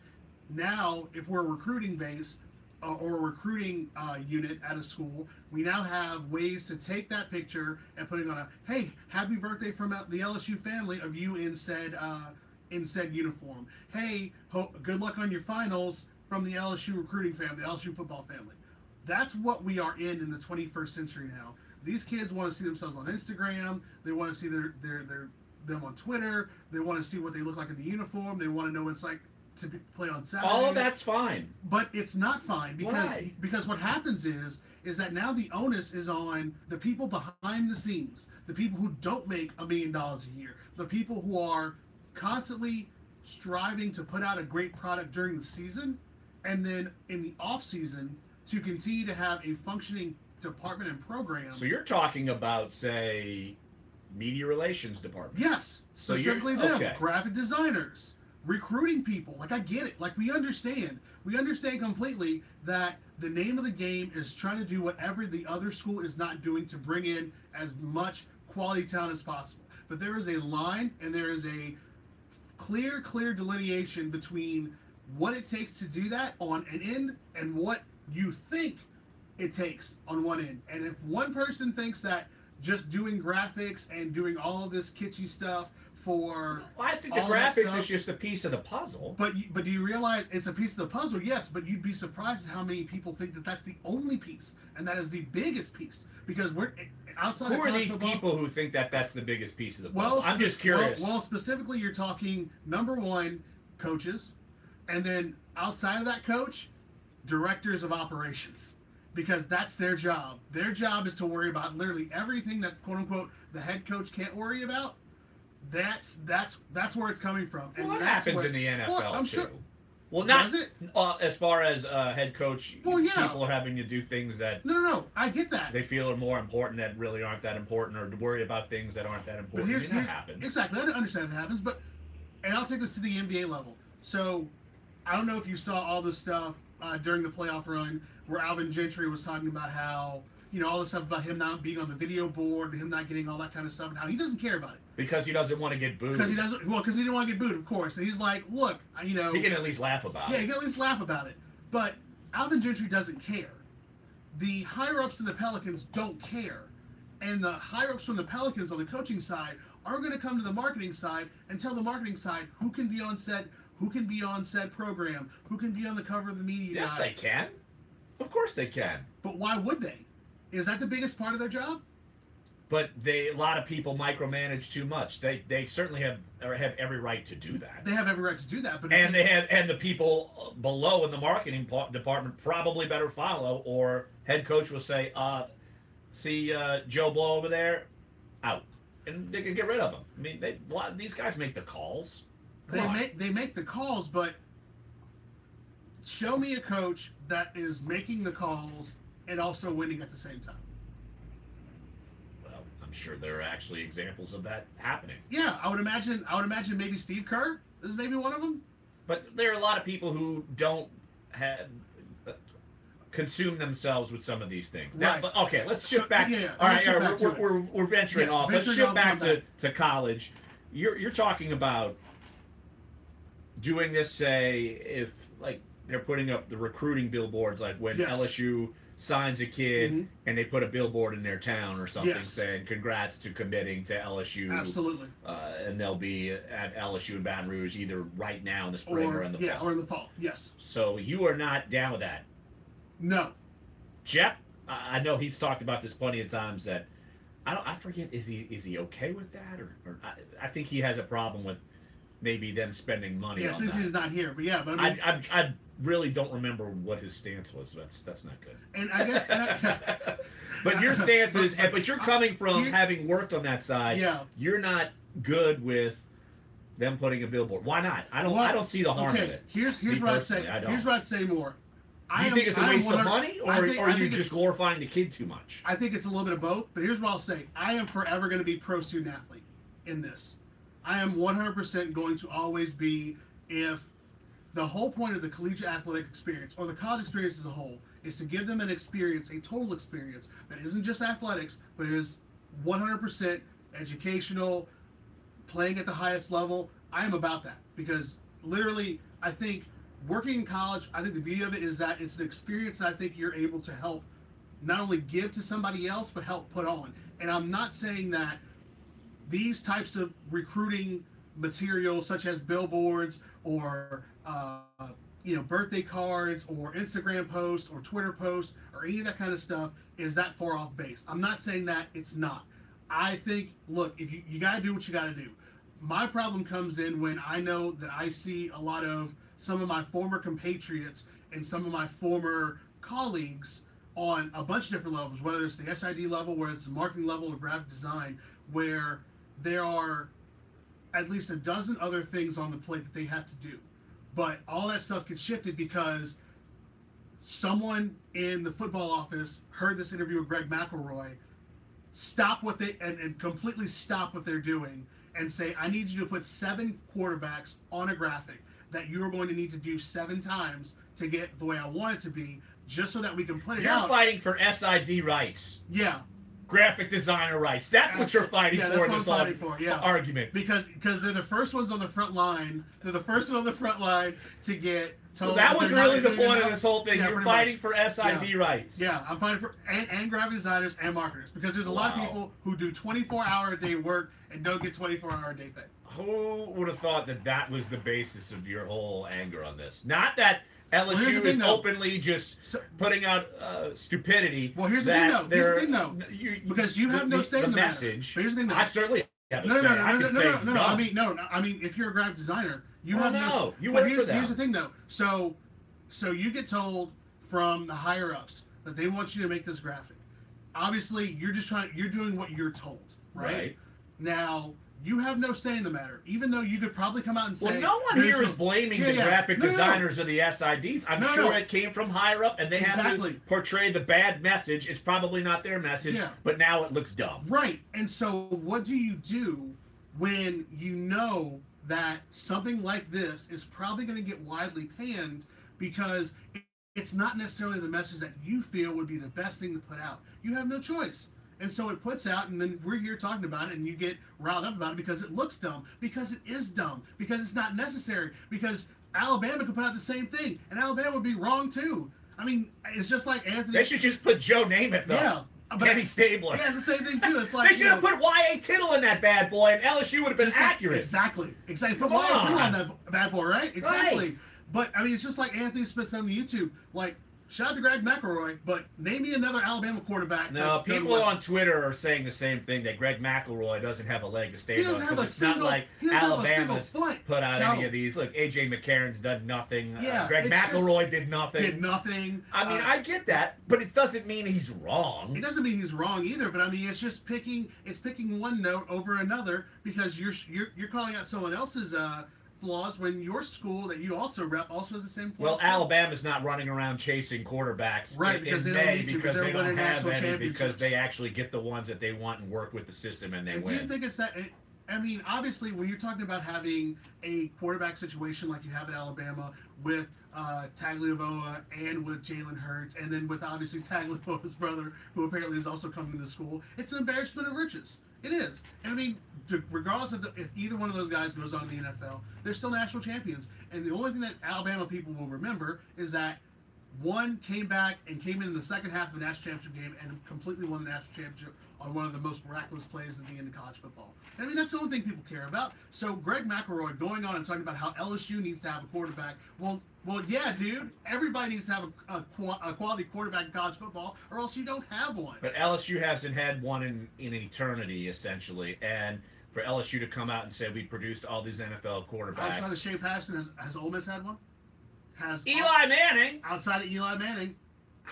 now, if we're a recruiting base or a recruiting unit at a school, we now have ways to take that picture and put it on hey, happy birthday from the LSU family of you in said uniform. Hey, good luck on your finals from the LSU recruiting family, the LSU football family. That's what we are in the 21st century now. These kids want to see themselves on Instagram. They want to see them on Twitter. They want to see what they look like in the uniform. They want to know what it's like to play on Saturdays. All of that's fine. But it's not fine because what happens is that now the onus is on the people behind the scenes, the people who don't make $1 million a year, the people who are constantly striving to put out a great product during the season, and then in the off season to continue to have a functioning department and program. So you're talking about, say, media relations department. Yes, specifically them, graphic designers, recruiting people. Like, I get it. Like, we understand completely that the name of the game is trying to do whatever the other school is not doing to bring in as much quality talent as possible. But there is a line and there is a clear delineation between what it takes to do that on an end and what you think it takes on one end. And if one person thinks that just doing graphics and doing all of this kitschy stuff for I think the graphics is just a piece of the puzzle. But do you realize it's a piece of the puzzle? Yes, but you'd be surprised at how many people think that that's the only piece and that is the biggest piece because we're outside. Who are these people who think that that's the biggest piece of the puzzle? I'm just curious. Well, specifically, you're talking number one, coaches, and then outside of that coach, directors of operations, because that's their job. Their job is to worry about literally everything that quote unquote the head coach can't worry about. That's where it's coming from. And that happens in the NFL I'm too. Sure. Well, not as far as head coach. Well, yeah. People are having to do things that no, I get that they feel are more important that really aren't that important, or to worry about things that aren't that important. That happens. Exactly, I understand it happens, and I'll take this to the NBA level. So, I don't know if you saw all this stuff during the playoff run where Alvin Gentry was talking about how all this stuff about him not being on the video board, and him not getting all that kind of stuff, and how he doesn't care about it. Because he doesn't want to get booed. Because he didn't want to get booed, of course. And he's like, look, he can at least laugh about it. Yeah, he can at least laugh about it. But Alvin Gentry doesn't care. The higher-ups in the Pelicans don't care. And the higher-ups from the Pelicans on the coaching side are going to come to the marketing side and tell the marketing side who can be on set, who can be on said program, who can be on the cover of the media Yes, guide. they can. Of course they can. But why would they? Is that the biggest part of their job? But a lot of people micromanage too much. They certainly have every right to do that. They have every right to do that. But and the people below in the marketing department probably better follow, or head coach will say, see Joe Blow over there, out, and they can get rid of him. I mean, a lot of these guys make the calls. They make the calls, but show me a coach that is making the calls and also winning at the same time. Well, I'm sure there are actually examples of that happening. Yeah, I would imagine maybe Steve Kerr is maybe one of them. But there are a lot of people who don't consume themselves with some of these things. Now, Right. Okay, let's shift back. Yeah, All let's shift right, back to it. we're venturing Yes, off. Let's venturing shift off, back come to college. You're talking about doing this, say, if like they're putting up the recruiting billboards, like when Yes. LSU signs a kid Mhm. and they put a billboard in their town or something Yes. saying congrats to committing to LSU. Absolutely. And they'll be at LSU in Baton Rouge either right now in the spring or in the fall. or in the fall. Yes. So you are not down with that. No. Jeff, I know he's talked about this plenty of times that I forget, is he okay with that, or I think he has a problem with maybe them spending money Yeah, on since that. he's not here, but yeah, but I mean, I really don't remember what his stance was. That's not good. and I guess, But your stance is, but you're coming from Here- having worked on that side. Yeah. You're not good with them putting a billboard. Why not? I don't see the harm in it. Here's Me what I'd say. personally, I don't. Here's what I'd say more. Do you think it's a waste of money, or are you think just glorifying the kid too much? I think it's a little bit of both, but here's what I'll say. I am forever going to be pro student athlete in this. I am 100% going to always be, if the whole point of the collegiate athletic experience, or the college experience as a whole, is to give them an experience, a total experience, that isn't just athletics, but is 100% educational, playing at the highest level. I am about that, because literally, I think working in college, I think the beauty of it is that it's an experience that I think you're able to help not only give to somebody else, but help put on. And I'm not saying that these types of recruiting materials, such as billboards or birthday cards or Instagram posts or Twitter posts or any of that kind of stuff, is that far off base. I'm not saying that it's not. I think, look, if you got to do what you got to do. My problem comes in when I know that I see a lot of some of my former compatriots and some of my former colleagues on a bunch of different levels, whether it's the SID level, whether it's the marketing level or graphic design, where there are at least a dozen other things on the plate that they have to do. But all that stuff gets shifted because someone in the football office heard this interview with Greg McElroy, stop what they and completely stop what they're doing and say, I need you to put 7 quarterbacks on a graphic that you're going to need to do 7 times to get the way I want it to be, just so that we can put it out. You're fighting for SID rights. Yeah. Graphic designer rights. That's what you're fighting for in this argument. Because they're the first ones on the front line. They're the first one on the front line to get. So that was really the point of this whole thing. Yeah, you're fighting for SID rights. Yeah, I'm fighting for and graphic designers and marketers, because there's a lot of people who do 24-hour-a-day work and don't get 24-hour-a-day pay. Who would have thought that was the basis of your whole anger on this? Not that LSU is openly just putting out stupidity. Well, here's the thing, though. Here's the thing, though. Because you have no say in the message. But here's the thing, though. I certainly have a say. No. I mean, if you're a graphic designer, you have no. You work for them. Here's the thing, though. So you get told from the higher ups that they want you to make this graphic. Obviously, you're doing what you're told, right? Now, you have no say in the matter, even though you could probably come out and say... Well, no one here is blaming the graphic designers or the SIDs. I'm sure it came from higher up, and they have to portray the bad message. It's probably not their message, but now it looks dumb. Right, and so what do you do when you know that something like this is probably going to get widely panned because it's not necessarily the message that you feel would be the best thing to put out? You have no choice. And so it puts out, and then we're here talking about it, and you get riled up about it because it looks dumb, because it is dumb, because it's not necessary. Because Alabama could put out the same thing, and Alabama would be wrong too. I mean, it's just like Anthony. They should just put Joe Namath, though. Yeah. Kenny Stabler. Yeah, it's the same thing too. It's like they should have put Y.A. Tittle in that bad boy, and LSU would have been accurate. Exactly. Put Come Y.A. Tittle on. on that bad boy, right? Exactly. Right. But I mean, it's just like Anthony Smith said on the YouTube. Like, shout out to Greg McElroy, but name me another Alabama quarterback. No, people on Twitter are saying the same thing, that Greg McElroy doesn't have a leg to stand on. Because it's not like Alabama's put out any of these. Look, A.J. McCarron's done nothing. Yeah, Greg McElroy did nothing. I mean, I get that, but it doesn't mean he's wrong. It doesn't mean he's wrong either, but I mean, it's just picking one note over another because you're calling out someone else's flaws when your school that you also rep also has the same flaws. Well, Alabama's not running around chasing quarterbacks because in they don't May need to, because they don't have any, because they actually get the ones that they want and work with the system and they win. Do you think it's that? I mean, obviously, when you're talking about having a quarterback situation like you have at Alabama with Tagliavoa and with Jalen Hurts, and then with obviously Tagliavoa's brother, who apparently is also coming to the school, it's an embarrassment of riches. It is. And I mean, regardless of if either one of those guys goes on to the NFL, they're still national champions. And the only thing that Alabama people will remember is that one came back and came in the second half of the national championship game and completely won the national championship on one of the most miraculous plays at the end of college football. And I mean, that's the only thing people care about. So Greg McElroy going on and talking about how LSU needs to have a quarterback. Well, yeah, dude. Everybody needs to have a quality quarterback in college football, or else you don't have one. But LSU hasn't had one in eternity, essentially. And for LSU to come out and say we produced all these NFL quarterbacks. Outside of Shea Patterson, has Ole Miss had one? Eli Manning. Outside of Eli Manning.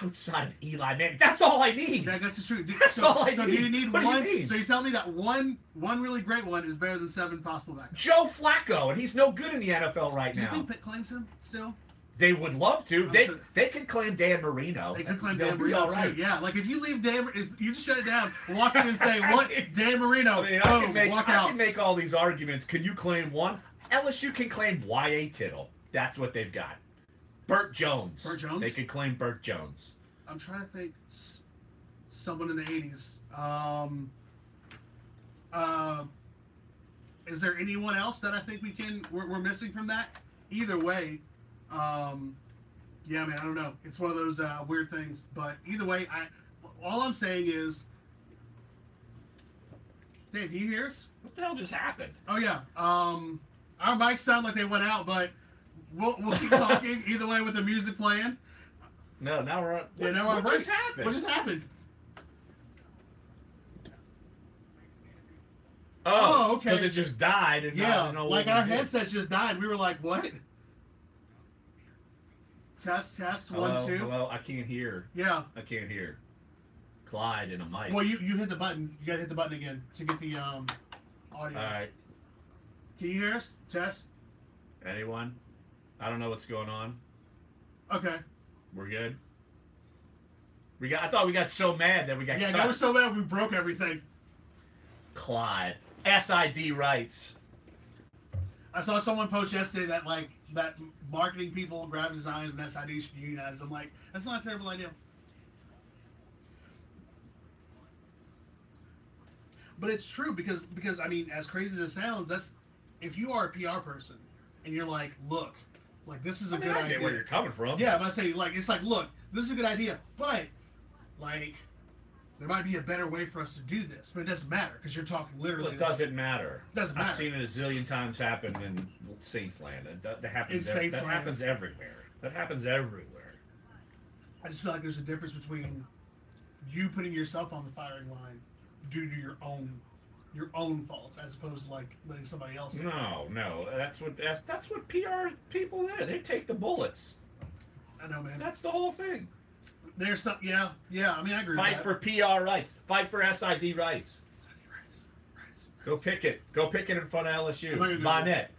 Outside of Eli Manning. That's all I need. Yeah, that's true. That's all I need. So do you need what one? Do you mean? So you tell me that one really great one is better than 7 possible backups. Joe Flacco, and he's no good in the NFL right now. Do you think Pitt claims him still? They would love to. They could claim Dan Marino. They could claim Dan Marino too. Yeah, like if you leave if you just shut it down, walk in and say, "What, Dan Marino?" I mean, I can make all these arguments. Can you claim one? LSU can claim Y.A. Tittle. That's what they've got. Burt Jones. Burt Jones. They could claim Burt Jones. I'm trying to think. Someone in the '80s. Is there anyone else that I think we're missing from that? Either way. Yeah, man, I don't know. It's one of those weird things. But either way, all I'm saying is, Dave, can you hear us? What the hell just happened? Oh yeah. Our mics sound like they went out, but we'll keep talking either way with the music playing. No, now we're on. Yeah, now we're on break. Just happened? What just happened? Oh, okay. Because it just died. And yeah, like our headsets just died. We were like, what? Test, hello, 1, 2. Hello, I can't hear. Yeah. I can't hear. Clyde and a mic. Well, you hit the button. You gotta hit the button again to get the audio. All right. Can you hear us? Test. Anyone? I don't know what's going on. Okay. We're good. I thought we got so mad that we got cut. Yeah, we're so mad we broke everything. Clyde. SID rights. I saw someone post yesterday that that marketing people, graphic designers, and SID should unionize. I'm like, that's not a terrible idea. But it's true because I mean, as crazy as it sounds, that's if you are a PR person and you're like, look, like this is a good idea. I get where you're coming from. Yeah, but I say look, this is a good idea, but like there might be a better way for us to do this, but it doesn't matter because you're talking literally. Well, it doesn't matter. It doesn't matter. I've seen it a zillion times happen in Saints land. That happens. That happens everywhere. That happens everywhere. I just feel like there's a difference between you putting yourself on the firing line due to your own faults, as opposed to like letting somebody else. No, that's what PR people do. They take the bullets. I know, man. That's the whole thing. There's some, yeah. I mean, I agree. Fight for PR rights. Fight for SID rights. Go pick it. Go pick it in front of LSU. Bonnet.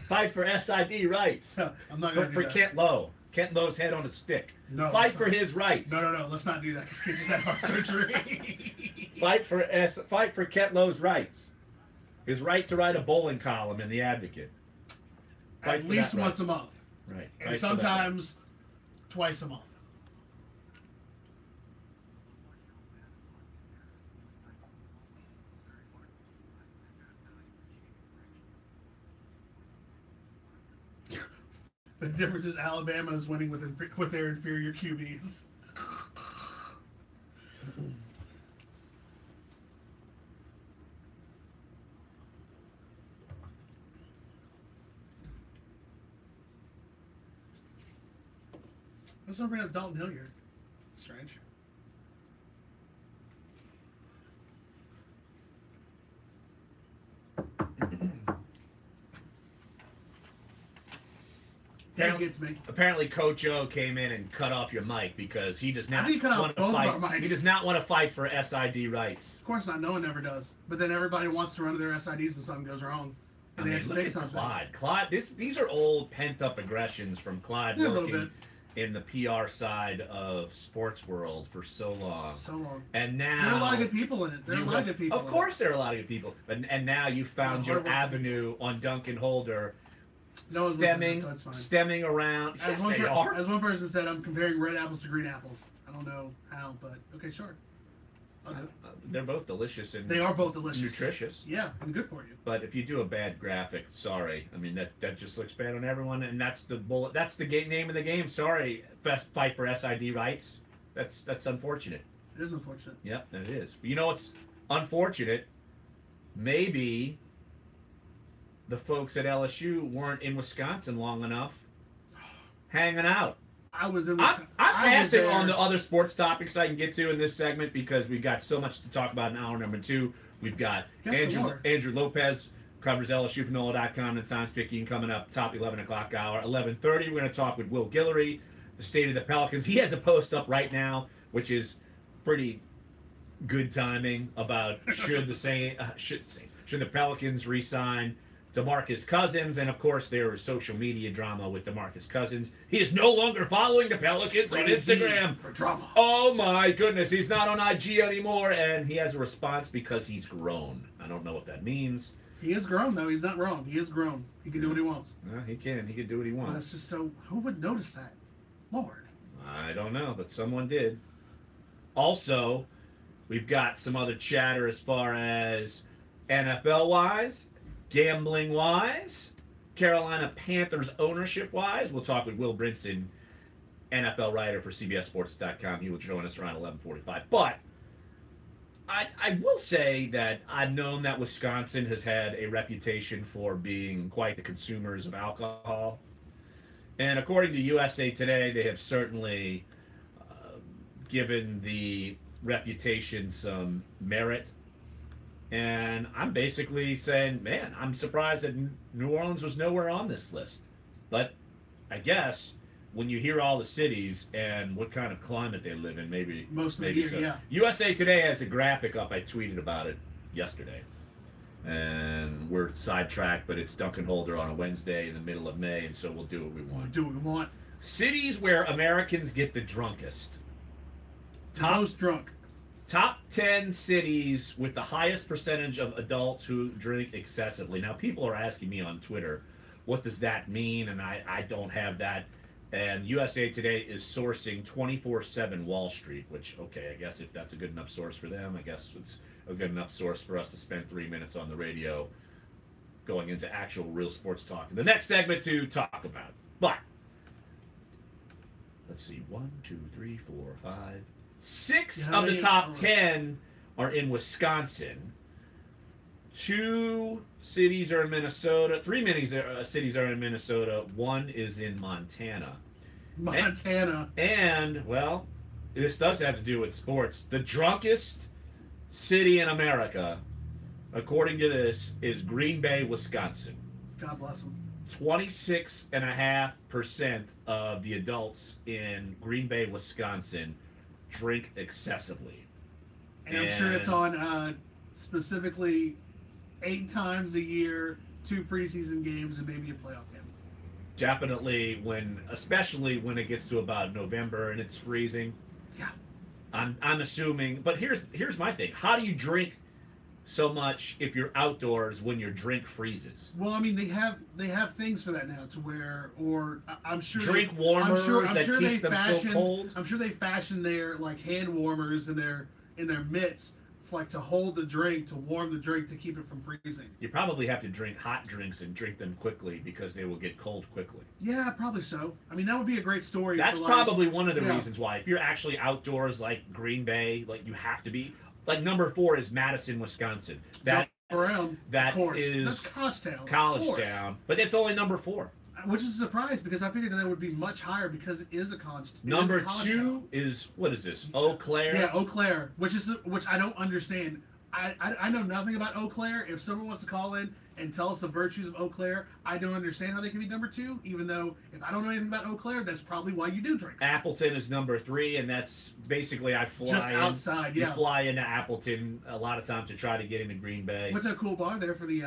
Fight for SID rights. I'm not going to do that. For Kent Lowe. Kent Lowe's head on a stick. No. Fight for his rights. No. Let's not do that because Kent just had heart surgery. Fight for Kent Lowe's rights. His right to write a bowling column in The Advocate. At least once a month. Right. And sometimes twice a month. The difference is Alabama is winning with their inferior QBs. Let's not bring up Dalton Hilliard. Strange. That gets me. Apparently, Coach O came in and cut off your mic because he does not want to both fight. of our mics. He does not want to fight for SID rights. Of course not. No one ever does. But then everybody wants to run to their SIDs when something goes wrong. And they have to fix something. Clyde. These are old pent-up aggressions from Clyde working in the PR side of sports world for so long. And now there are a lot of good people in it. There are a lot of good people. Of course, there are a lot of good people. And now you found your avenue on Dunc and Holder. No one's listening, so it's fine. Stemming around. As one person said, I'm comparing red apples to green apples. I don't know how, but okay, sure. They're both delicious and they are both delicious, nutritious. Yeah, and good for you. But if you do a bad graphic, sorry. I mean that just looks bad on everyone, and that's the bullet. That's the name of the game. Sorry, fight for SID rights. That's unfortunate. It is unfortunate. Yep, it is. But you know what's unfortunate? Maybe the folks at LSU weren't in Wisconsin long enough, hanging out. I was in Wisconsin. I'm passing on the other sports topics I can get to in this segment because we've got so much to talk about in hour number 2. We've got Andrew Lopez, covers LSU for NOLA.com and Times-Picayune coming up top 11 o'clock hour. 11:30, we're going to talk with Will Guillory, the state of the Pelicans. He has a post up right now, which is pretty good timing about should the Pelicans re-sign DeMarcus Cousins, and of course there was social media drama with DeMarcus Cousins. He is no longer following the Pelicans on Instagram. For drama. Oh my goodness, he's not on IG anymore, and he has a response because he's grown. I don't know what that means. He is grown though. He's not wrong. He is grown. He can do what he wants. He can. He can do what he wants. Well, that's just so. Who would notice that? Lord. I don't know, but someone did. Also, we've got some other chatter as far as NFL-wise, gambling-wise, Carolina Panthers ownership-wise. We'll talk with Will Brinson, NFL writer for CBSSports.com. He will join us around 11:45. But I will say that I've known that Wisconsin has had a reputation for being quite the consumers of alcohol. And according to USA Today, they have certainly given the reputation some merit. And I'm basically saying, man, I'm surprised that New Orleans was nowhere on this list. But I guess when you hear all the cities and what kind of climate they live in, maybe most of the year, so. Yeah. USA Today has a graphic up. I tweeted about it yesterday. And we're sidetracked, but it's Dunc and Holder on a Wednesday in the middle of May, and so we'll do what we want. Do what we want. Cities where Americans get the drunkest. Most drunk. Top 10 cities with the highest percentage of adults who drink excessively. Now, people are asking me on Twitter, what does that mean? And I don't have that. And USA Today is sourcing 24/7 Wall Street, which, okay, I guess if that's a good enough source for them, I guess it's a good enough source for us to spend 3 minutes on the radio going into actual real sports talk in the next segment to talk about. But, let's see, 1, 2, 3, 4, 5... 6 of the top 10 are in Wisconsin. 2 cities are in Minnesota. 3 cities are in Minnesota. 1 is in Montana. And, well, this does have to do with sports. The drunkest city in America, according to this, is Green Bay, Wisconsin. God bless them. 26.5% of the adults in Green Bay, Wisconsin drink excessively. And I'm sure it's on specifically 8 times a year, 2 preseason games, and maybe a playoff game. Definitely especially when it gets to about November and it's freezing. Yeah. I'm assuming, but here's my thing. How do you drink so much if you're outdoors when your drink freezes? Well, I mean, they have things for that now to where, or I'm sure drink warmers that keeps them so cold. I'm sure they fashion their like hand warmers and their mitts like to hold the drink, to warm the drink, to keep it from freezing. You probably have to drink hot drinks and drink them quickly because they will get cold quickly. Yeah, probably so. I mean, that would be a great story. That's for probably one of the reasons why. If you're actually outdoors like Green Bay, like you have to be. Like number 4 is Madison, Wisconsin. That around, that of course. is That's college town. College town, but it's only number 4. Which is a surprise because I figured that would be much higher because it is a college. Number 2 is what is this? Eau Claire. Yeah, Eau Claire, which I don't understand. I know nothing about Eau Claire. If someone wants to call in and tell us the virtues of Eau Claire, I don't understand how they can be number 2. Even though if I don't know anything about Eau Claire, that's probably why you do drink. Appleton is number 3, and that's basically I fly just outside. You fly into Appleton a lot of times to try to get into Green Bay. What's a cool bar there for the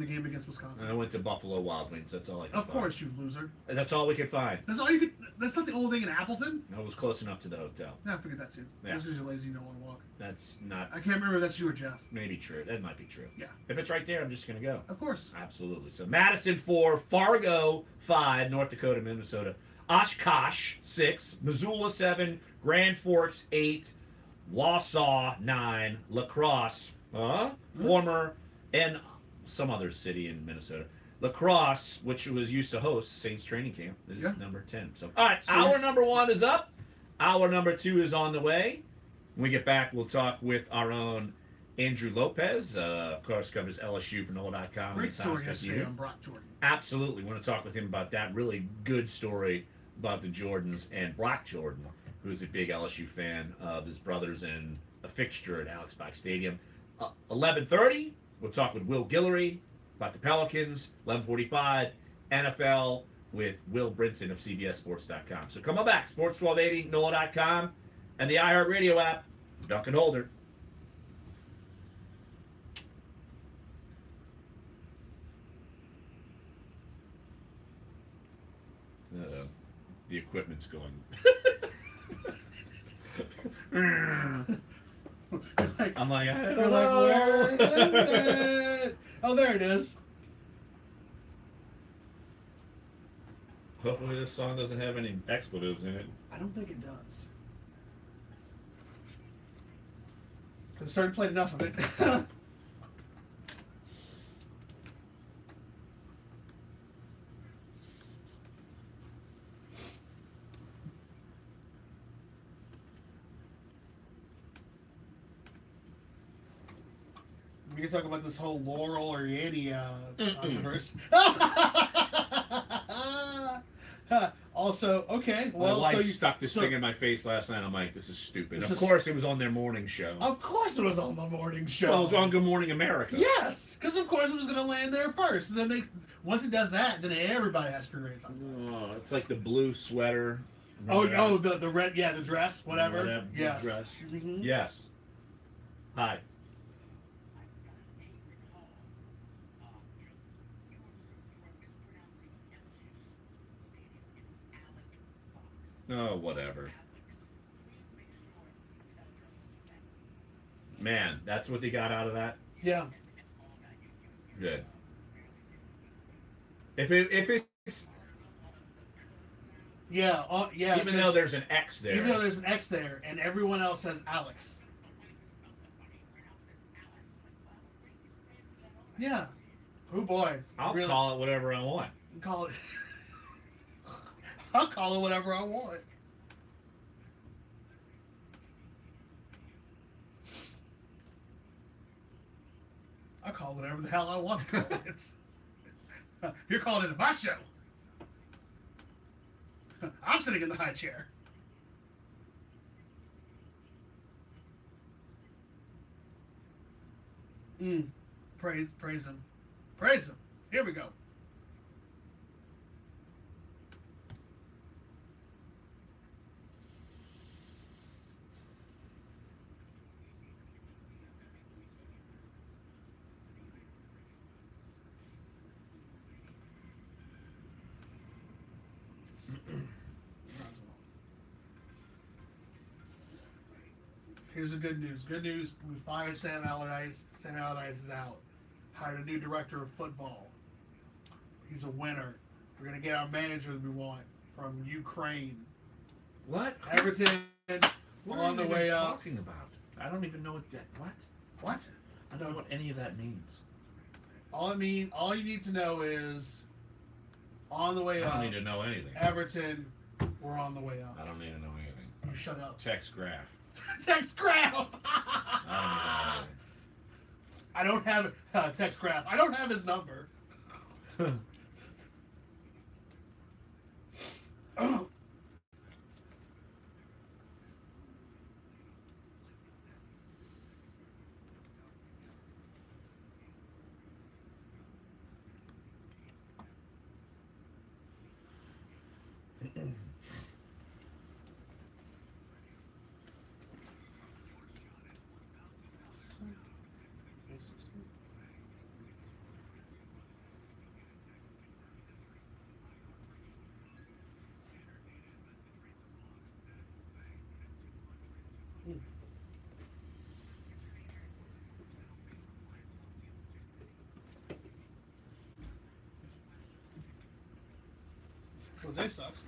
game against Wisconsin? I went to Buffalo Wild Wings. That's all I could Of find. course, you loser. That's all we could find. That's all you could. That's not the only thing in Appleton. No, it was close enough to the hotel. Yeah, I figured that too. Yeah. That's because you're lazy. You don't want to walk. That's not. I can't remember if that's you or Jeff. Maybe true. That might be true. Yeah. If it's right there, I'm just gonna go. Of course. Absolutely. So Madison 4, Fargo 5, North Dakota, Minnesota, Oshkosh 6, Missoula 7, Grand Forks 8, Wausau 9, La Crosse, former, and some other city in Minnesota. La Crosse, which was used to host Saints training camp, is number 10. So, all right, hour number 1 is up. Hour number 2 is on the way. When we get back, we'll talk with our own Andrew Lopez, of course, covers LSU for NOLA.com. Great story yesterday on Brock Jordan. Absolutely. Want to talk with him about that. Really good story about the Jordans and Brock Jordan, who's a big LSU fan of his brothers and a fixture at Alex Box Stadium. 11:30, we'll talk with Will Guillory about the Pelicans. 11:45, NFL with Will Brinson of CBSSports.com. So come on back. Sports 1280, NOLA.com, and the iHeartRadio app. Dunc and Holder. The equipment's going. I'm like, I don't know. Where is it? Oh, there it is. Hopefully this song doesn't have any expletives in it. I don't think it does. Because I started playing enough of it. We can talk about this whole Laurel or Yanny controversy. Also, okay. Well, my wife so stuck this thing in my face last night. I'm like, this is stupid. This of course, it was on their morning show. Of course, it was on the morning show. Well, it was on Good Morning America. Yes, because of course it was going to land there first. And then once it does that, then everybody has free reign. Oh, it's like the blue sweater. The red, the dress, whatever. Yes. Dress. Mm-hmm. Yes. Hi. Oh, whatever. Man, that's what they got out of that? Yeah. Good. If it's... Yeah, even though there's an X there. Even though there's an X there, and everyone else has Alex. Yeah. Oh, boy. I'll call it whatever I want. Call it... I'll call it whatever I want. I'll call it whatever the hell I want to call it. You're calling it my show. I'm sitting in the high chair. Praise him. Praise him. Here we go. Here's the good news. Good news, we fired Sam Allardyce. Sam Allardyce is out. Hired a new director of football. He's a winner. We're going to get our manager that we want from Ukraine. What? Everton What on are the you way even up. talking about? I don't even know what that. What? What? I don't know what any of that means. All you need to know is on the way I up. don't need to know anything. Everton, we're on the way up. I don't need to know anything. You shut up. Text Graph. Text Graph. I I don't have Text Graph. I don't have his number. don't need to know anything. Well, they sucks.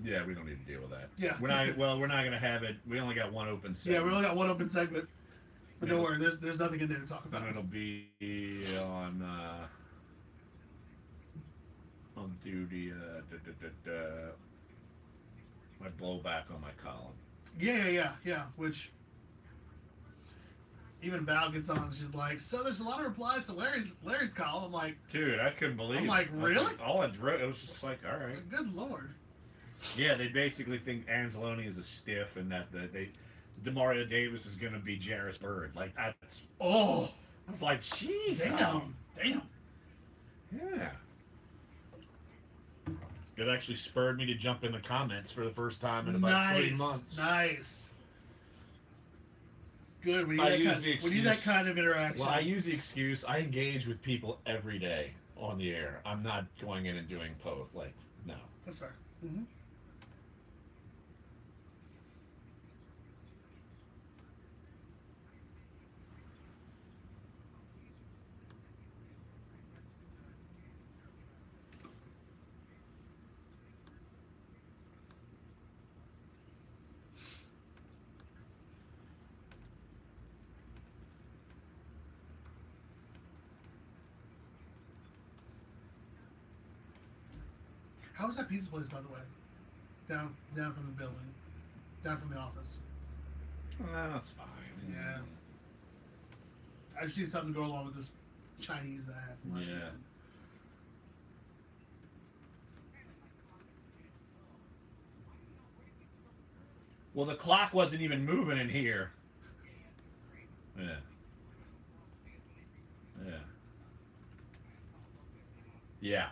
Yeah, we don't need to deal with that. Yeah. We're not gonna have it. We only got one open segment. Yeah, we only got one open segment. But don't worry, there's nothing in there to talk about. And it'll be on do the my blowback on my column. Yeah. Which even Val gets on and she's like, so there's a lot of replies to Larry's column. I'm like, dude, I couldn't believe it. I'm like, really? All I wrote, it was just like, all right. Good Lord. Yeah, they basically think Anzalone is a stiff and that Demario Davis is going to be Jarris Bird. Like, that's... Oh! I was like, jeez. Damn. Yeah. It actually spurred me to jump in the comments for the first time in about 3 months. Nice. Good. We need that kind of interaction. Well, I use the excuse. I engage with people every day on the air. I'm not going in and doing both. Like, no. That's fair. Mm-hmm. How was that pizza place, by the way? Down from the building, down from the office. That's fine. Yeah. I just need something to go along with this Chinese that I have from last weekend. Well, the clock wasn't even moving in here. Yeah. Yeah. Yeah.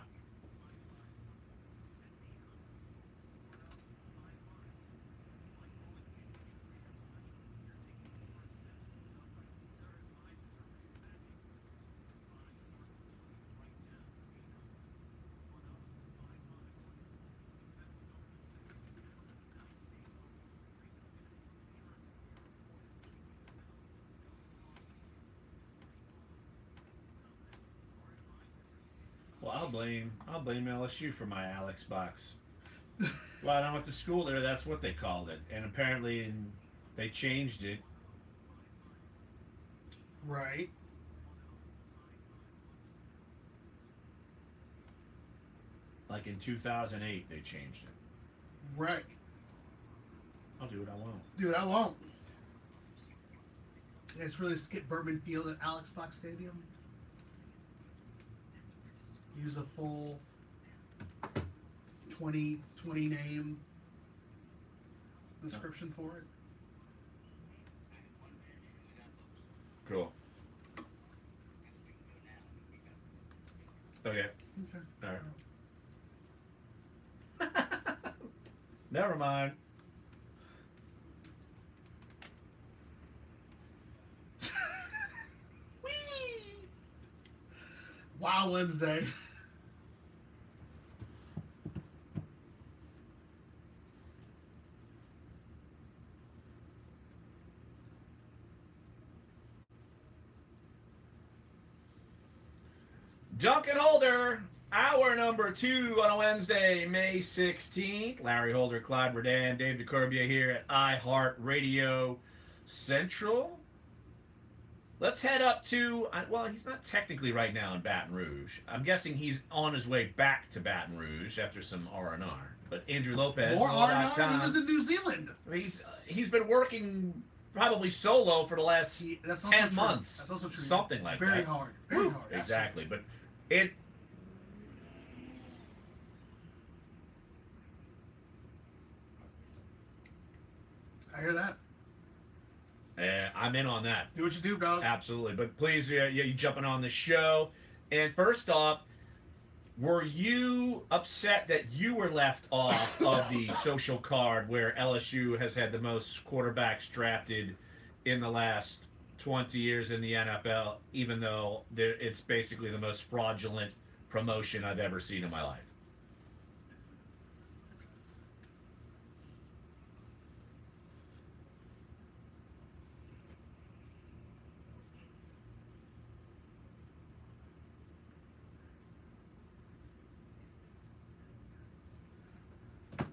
Well, I'll blame LSU for my Alex box. Well, I went to school there. That's what they called it, and apparently they changed it. Right. Like in 2008, they changed it. Right. I'll do what I want. Dude, I won't. It's really skip Bourbon Field at Alex Box Stadium. Use a full 20 name description for it. Cool. Okay. All right. Never mind. Wow, Wednesday. Dunc and Holder Hour number 2 on a Wednesday, May 16th. Larry Holder, Clyde Redan, Dave DeCorbier here at iHeartRadio Central. Let's head up to, well, he's not technically right now in Baton Rouge. I'm guessing he's on his way back to Baton Rouge after some R&R. But Andrew Lopez, More R&R? NOLA.com, He was in New Zealand. He's been working probably solo for the last 10 months. That's also true. Something like Very that. hard. Very hard. Exactly. Absolutely. But it... I hear that. I'm in on that. Do what you do, dog. Absolutely. But please, you jumping on the show. And first off, were you upset that you were left off of the social card where LSU has had the most quarterbacks drafted in the last 20 years in the NFL, even though it's basically the most fraudulent promotion I've ever seen in my life?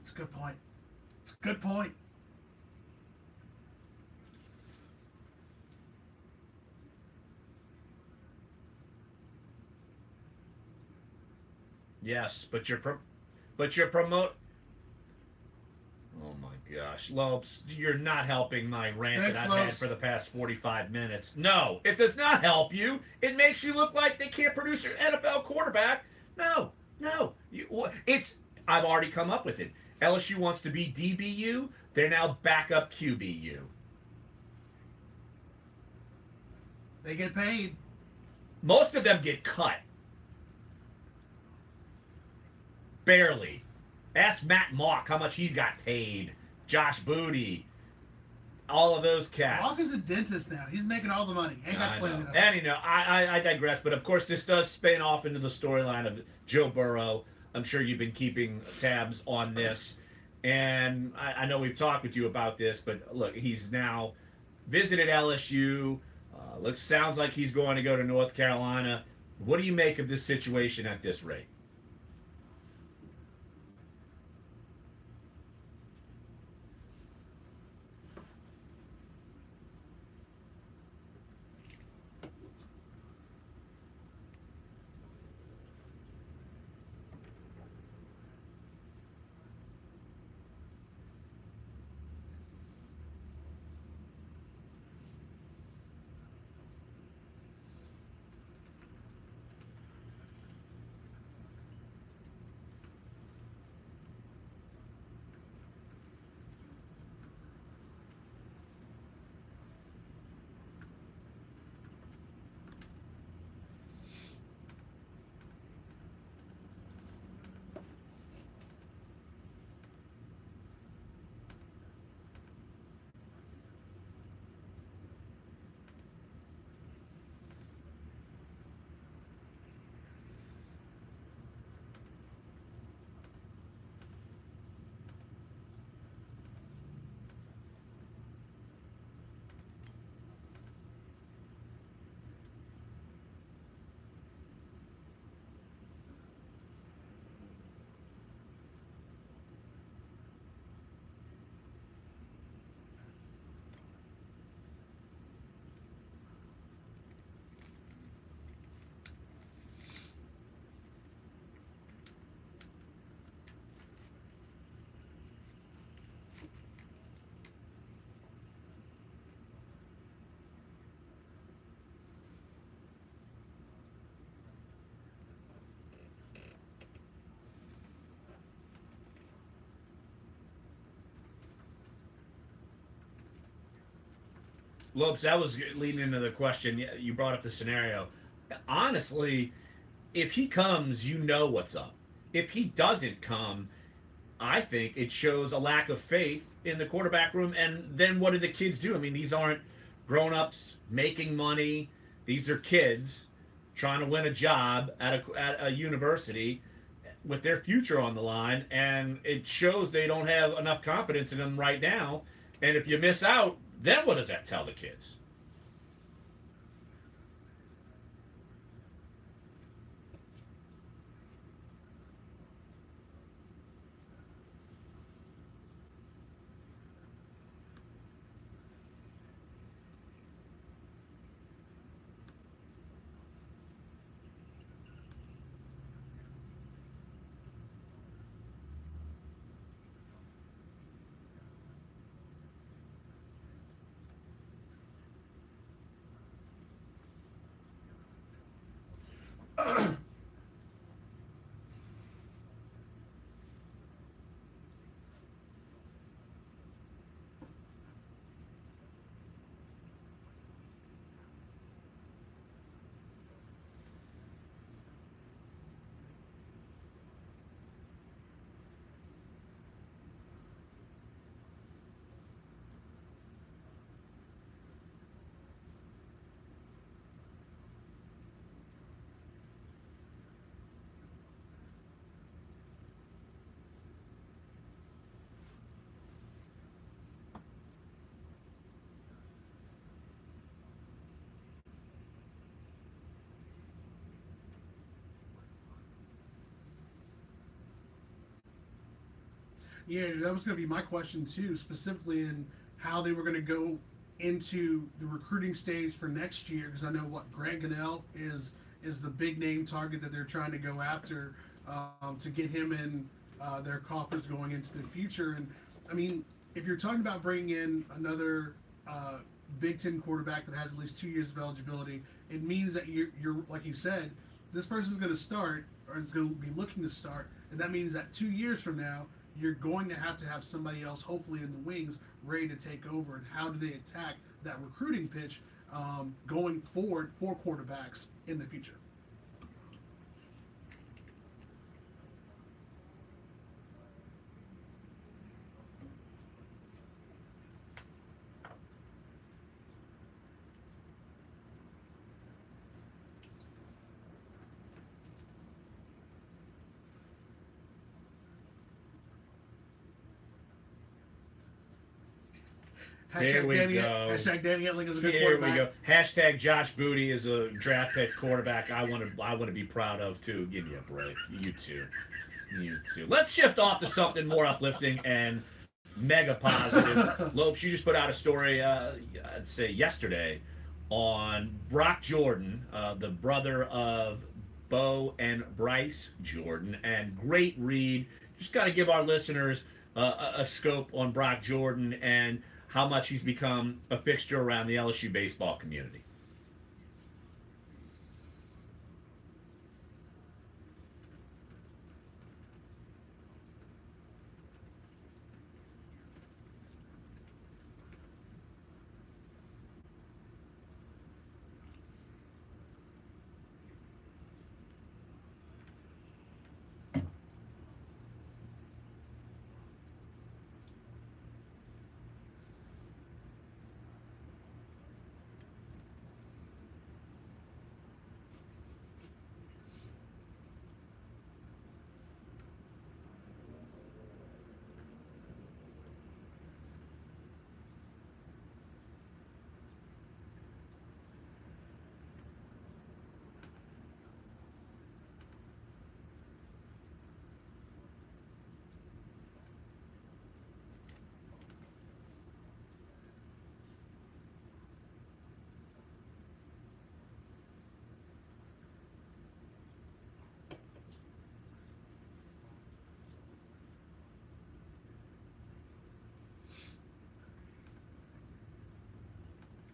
It's a good point. It's a good point. Yes, but you're promote. Oh my gosh, Lopes, you're not helping my rant Thanks, that I've Lopes. had for the past 45 minutes. No, it does not help you. It makes you look like they can't produce an NFL quarterback. No. I've already come up with it. LSU wants to be DBU. They're now backup QBU. They get paid. Most of them get cut. Barely. Ask Matt Mock how much he got paid. Josh Booty. All of those cats. Mock is a dentist now. He's making all the money. Ain't got to play that. And I digress, but of course this does spin off into the storyline of Joe Burrow. I'm sure you've been keeping tabs on this. And I know we've talked with you about this, but look, he's now visited LSU. Sounds like he's going to go to North Carolina. What do you make of this situation at this rate? Lopes, that was leading into the question. You brought up the scenario. Honestly, if he comes, you know what's up. If he doesn't come, I think it shows a lack of faith in the quarterback room. And then what do the kids do? I mean, these aren't grown-ups making money. These are kids trying to win a job at a university with their future on the line. And it shows they don't have enough confidence in them right now. And if you miss out, then what does that tell the kids? Yeah, that was going to be my question too, specifically in how they were going to go into the recruiting stage for next year. Because I know what Grant Gunnell is the big name target that they're trying to go after to get him in their coffers going into the future. And I mean, if you're talking about bringing in another Big Ten quarterback that has at least 2 years of eligibility, it means that you're like you said, this person's going to start or is going to be looking to start, and that means that 2 years from now you're going to have somebody else, hopefully in the wings, ready to take over. And how do they attack that recruiting pitch going forward for quarterbacks in the future? Here we go. Hashtag Danny Etling is a good Here quarterback. we go. Hashtag Josh Booty is a draft pick quarterback I want to be proud of too. Give me a break. You too. You too. Let's shift off to something more uplifting and mega positive. Lopes, you just put out a story, I'd say yesterday, on Brock Jordan, the brother of Bo and Bryce Jordan, and great read. Just got to give our listeners a scope on Brock Jordan and how much he's become a fixture around the LSU baseball community.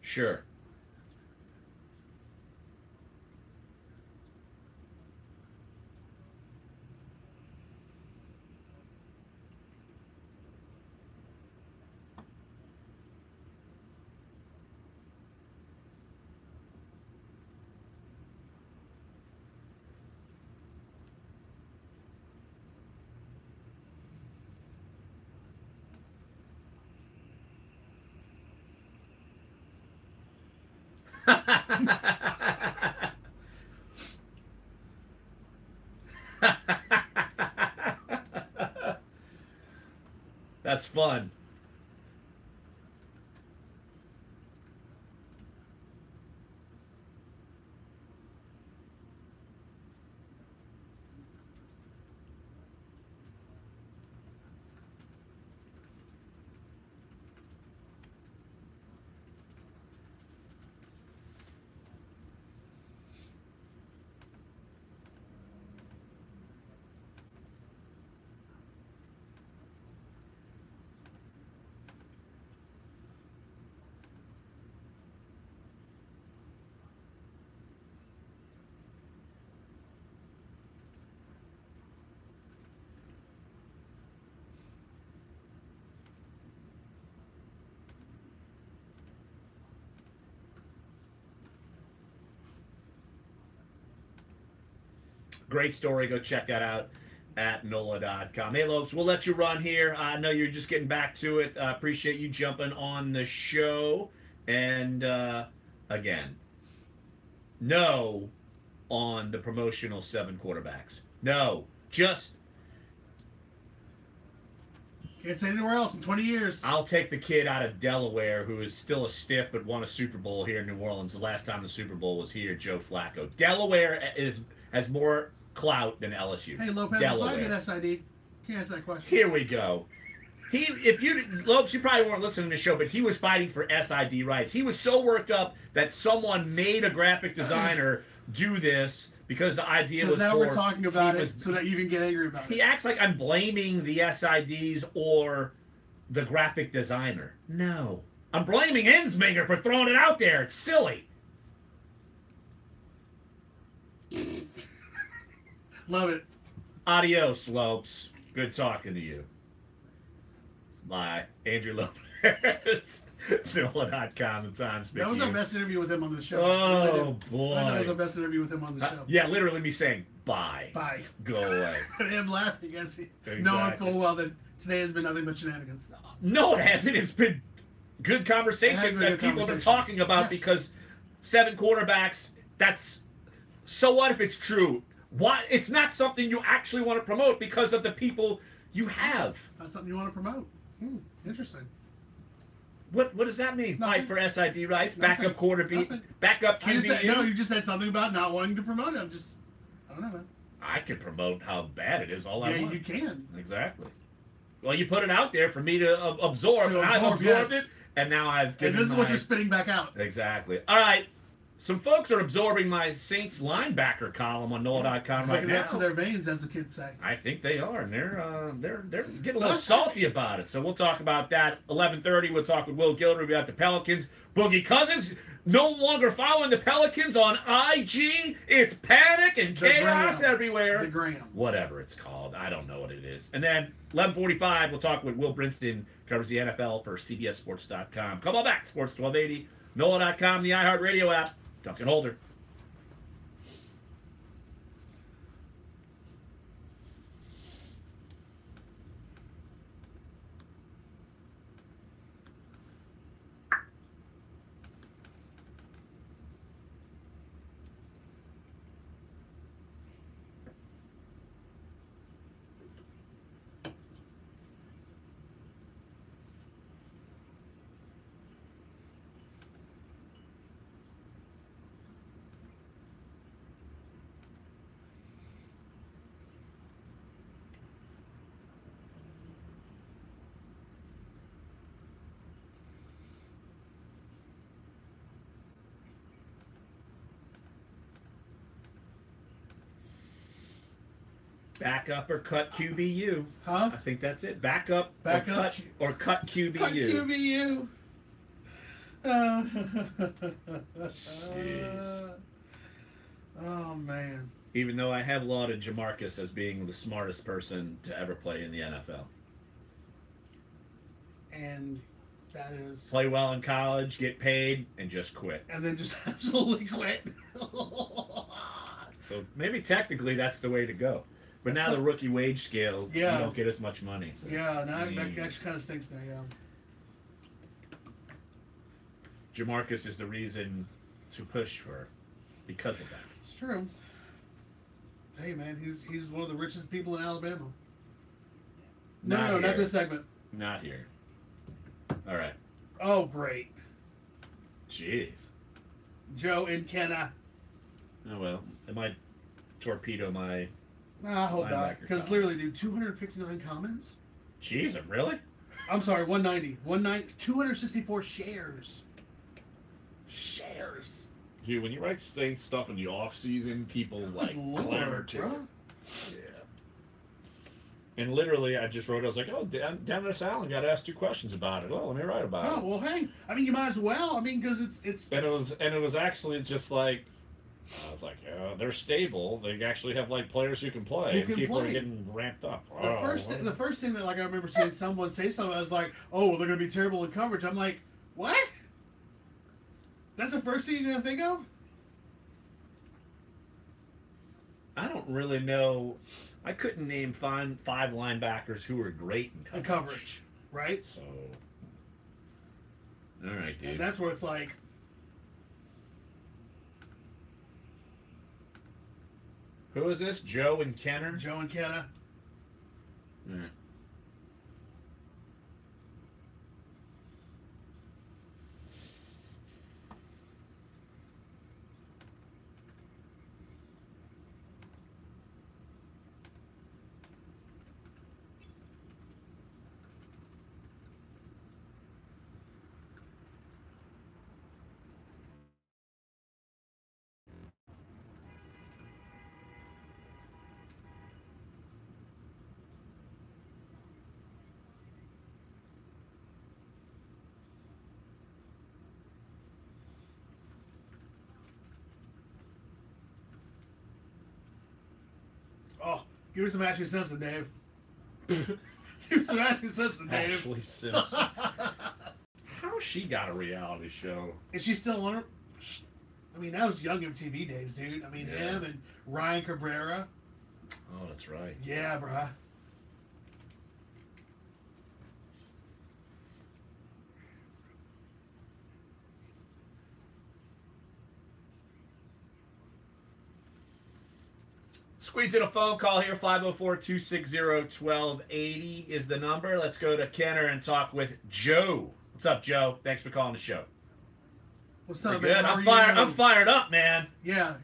Sure. That's fun. Great story. Go check that out at NOLA.com. Hey, Lopes, we'll let you run here. I know you're just getting back to it. I appreciate you jumping on the show. And again, no on the promotional 7 quarterbacks. No, just can't say anywhere else in 20 years. I'll take the kid out of Delaware who is still a stiff but won a Super Bowl here in New Orleans. The last time the Super Bowl was here, Joe Flacco. Delaware has more clout than LSU. Hey, Lopez, Delaware. I get SID. Can't answer that question. Here we go. Lopes, you probably weren't listening to the show, but he was fighting for SID rights. He was so worked up that someone made a graphic designer do this because the idea was now we're talking about it so that you can get angry about it. He acts like I'm blaming the SIDs or the graphic designer. No. I'm blaming Ensminger for throwing it out there. It's silly. Love it. Adios, Lopes. Good talking to you. Bye. Andrew Lopez. NOLA.com, the Times. That was our best interview with him on the show. Oh, boy. I thought it was our best interview with him on the show. Yeah, literally me saying, bye. Bye. Go away. And him laughing as he Exactly. knowing full well that today has been nothing but shenanigans. No, it hasn't. It's been good conversation that people have been talking about because 7 quarterbacks, that's... So what if it's true? Why? It's not something you actually want to promote because of the people you have. It's not something you want to promote. Interesting. What does that mean? Nothing. Fight for SID rights? Nothing. Backup quarterback? Backup QB? No, you just said something about not wanting to promote it. I don't know, man. I can promote how bad it is all I want. Yeah, you can. Exactly. Well, you put it out there for me to absorb, and I've absorbed it, and now I've given And this is what you're spitting back out. Exactly. All right. Some folks are absorbing my Saints linebacker column on NOLA.com right now. Up to their veins, as the kids say. I think they are, and they're getting a little salty about it. So we'll talk about that. 11:30, we'll talk with Will Gilder about the Pelicans. Boogie Cousins no longer following the Pelicans on IG. It's panic and chaos everywhere. The Graham. Whatever it's called. I don't know what it is. And then 11:45, we'll talk with Will Brinston, covers the NFL for CBSSports.com. Come on back, Sports 1280, NOLA.com, the iHeartRadio app. Duncan Holder. Back up or cut QBU. Huh? I think that's it. Back up, Back or, up. cut QBU. Cut QBU. Jeez. Oh, man. Even though I have lauded Jamarcus as being the smartest person to ever play in the NFL. And that is... Play well in college, get paid, and just quit. And then just absolutely quit. So maybe technically that's the way to go. But now the rookie wage scale, you don't get as much money. So. Yeah, that actually kind of stinks there, yeah. Jamarcus is the reason to push for because of that. It's true. Hey, man, he's one of the richest people in Alabama. No, not this segment. Not here. All right. Oh, great. Jeez. Joe and Kenna. Oh, well. It might torpedo my... I hope not. Because literally, dude, 259 comments? Jeez, really? I'm sorry, 190. 264 shares. Shares. Dude, when you write stuff in the off season, people clamor to it. Yeah. And literally, I just wrote. I was like, "Oh, Dennis Allen got asked 2 questions about it. Well, let me write about it." Oh well, hey. I mean, you might as well. I mean, because it's. And it was actually just like, I was like, they're stable. They actually have players who can play. And people are getting ramped up. The first thing that I remember seeing someone say something, I was like, "Oh, well, they're going to be terrible in coverage." I'm like, "What?" That's the first thing you're going to think of? I don't really know. I couldn't name five linebackers who were great in coverage, right? So, all right, dude. And that's where it's like, who is this? Joe and Kenner? Joe and Kenna. All right. Oh, give me some Ashley Simpson, Dave. Give me some Ashley Simpson, Dave. Ashley Simpson. How she got a reality show? Is she still on her? I mean, that was young MTV days, dude. I mean, Yeah. him and Ryan Cabrera. Oh, that's right. Yeah, bruh. Squeeze in a phone call here. 504-260-1280 is the number. Let's go to Kenner and talk with Joe. What's up, Joe? Thanks for calling the show. What's up, Good. man? How I'm are fired. you? I'm fired up, man. Yeah.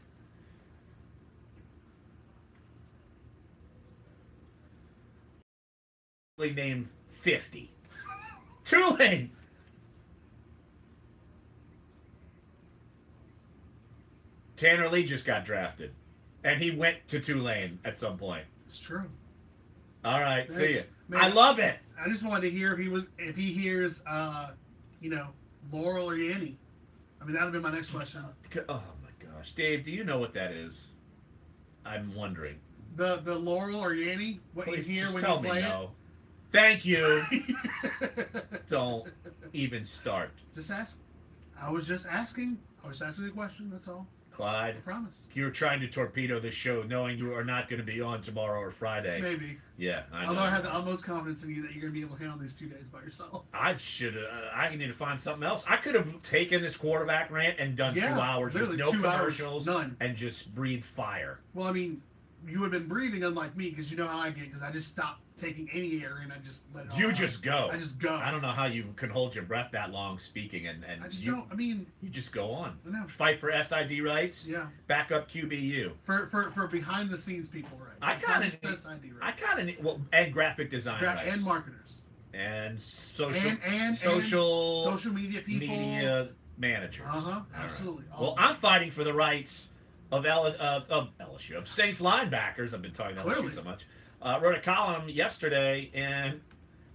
Named 50. Tulane. Tanner Lee just got drafted, and he went to Tulane at some point. It's true. All right, see ya. Man, I love it. I just wanted to hear if he hears, Laurel or Yanny. I mean, that would have been my next question. Oh my gosh, Dave, do you know what that is? I'm wondering. The Laurel or Yanny? What Please, you hear just when tell you me play no. Thank you. it? Don't even start. Just ask. I was just asking a question. That's all. Clyde, I promise. you're trying to torpedo this show knowing you are not going to be on tomorrow or Friday. Maybe. Yeah, I know. Although I have the utmost confidence in you that you're going to be able to handle these 2 days by yourself. I should. I need to find something else. I could have taken this quarterback rant and done 2 hours with literally no 2 hours, commercials none. and just breathe fire. Well, I mean, you would have been breathing unlike me because you know how I get because I just stop taking any air and I just let it all You out. just go. I just go. I don't know how you can hold your breath that long speaking and I just you, don't. I mean, you just go on. I know. Fight for SID rights. Yeah. Back up QBU. For behind the scenes people, right? I It's not kinda just SID I rights. kind of well, and graphic design rights And marketers. and social And social media people. media managers. Uh-huh. All right. Absolutely. All Well, of them. I'm fighting for the rights of LSU, of Saints linebackers. I've been talking LSU Clearly. so much. Wrote a column yesterday and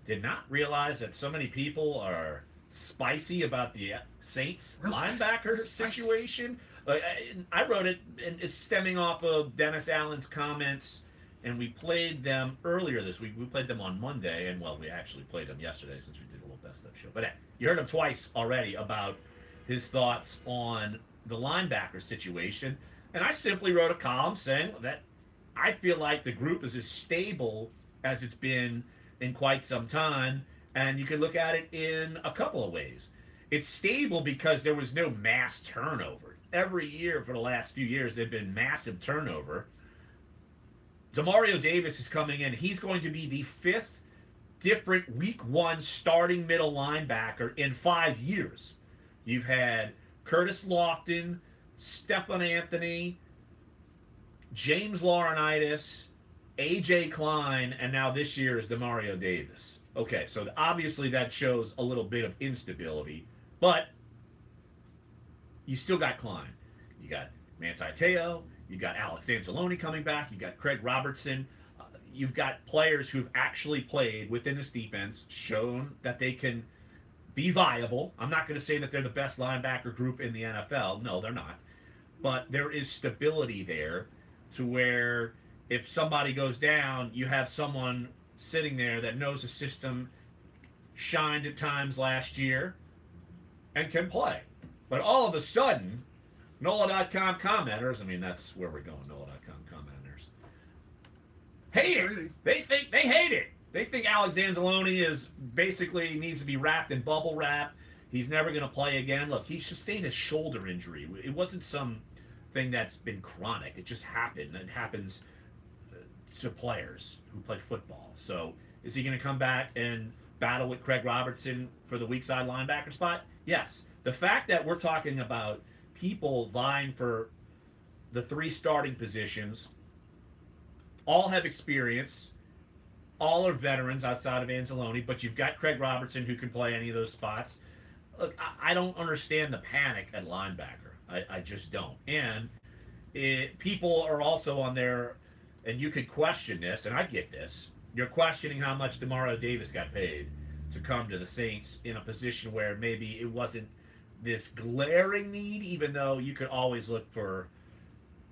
did not realize that so many people are spicy about the Saints Real linebacker spicy. situation. I wrote it, and it's stemming off of Dennis Allen's comments, and we played them earlier this week. We played them on Monday, and well, we actually played them yesterday since we did a little best of show. But you heard him twice already about his thoughts on the linebacker situation. And I simply wrote a column saying that I feel like the group is as stable as it's been in quite some time. And you can look at it in a couple of ways. It's stable because there was no mass turnover. Every year for the last few years, there've been massive turnover. Demario Davis is coming in. He's going to be the 5th different week 1 starting middle linebacker in 5 years. You've had Curtis Lofton, Stephon Anthony, James Laurinaitis, A.J. Klein, and now this year is Demario Davis. Okay, so obviously that shows a little bit of instability, but you still got Klein. You got Manti Te'o, you got Alex Anzalone coming back, you got Craig Robertson. You've got players who've actually played within this defense, shown that they can be viable. I'm not going to say that they're the best linebacker group in the NFL. No, they're not. But there is stability there to where if somebody goes down, you have someone sitting there that knows the system, shined at times last year, and can play. But all of a sudden, NOLA.com commenters, I mean, that's where we're going, NOLA.com commenter. hate it. They hate it. They think Alex Anzalone is basically needs to be wrapped in bubble wrap. He's never going to play again. Look, he sustained a shoulder injury. It wasn't some thing that's been chronic. It just happened. It happens to players who play football. So is he going to come back and battle with Craig Robertson for the weak side linebacker spot? Yes. The fact that we're talking about people vying for the 3 starting positions, all have experience, all are veterans outside of Anzalone, but you've got Craig Robertson who can play any of those spots. Look, I don't understand the panic at linebacker. I just don't. And people are also on there, and you could question this, and I get this. You're questioning how much Demario Davis got paid to come to the Saints in a position where maybe it wasn't this glaring need, even though you could always look for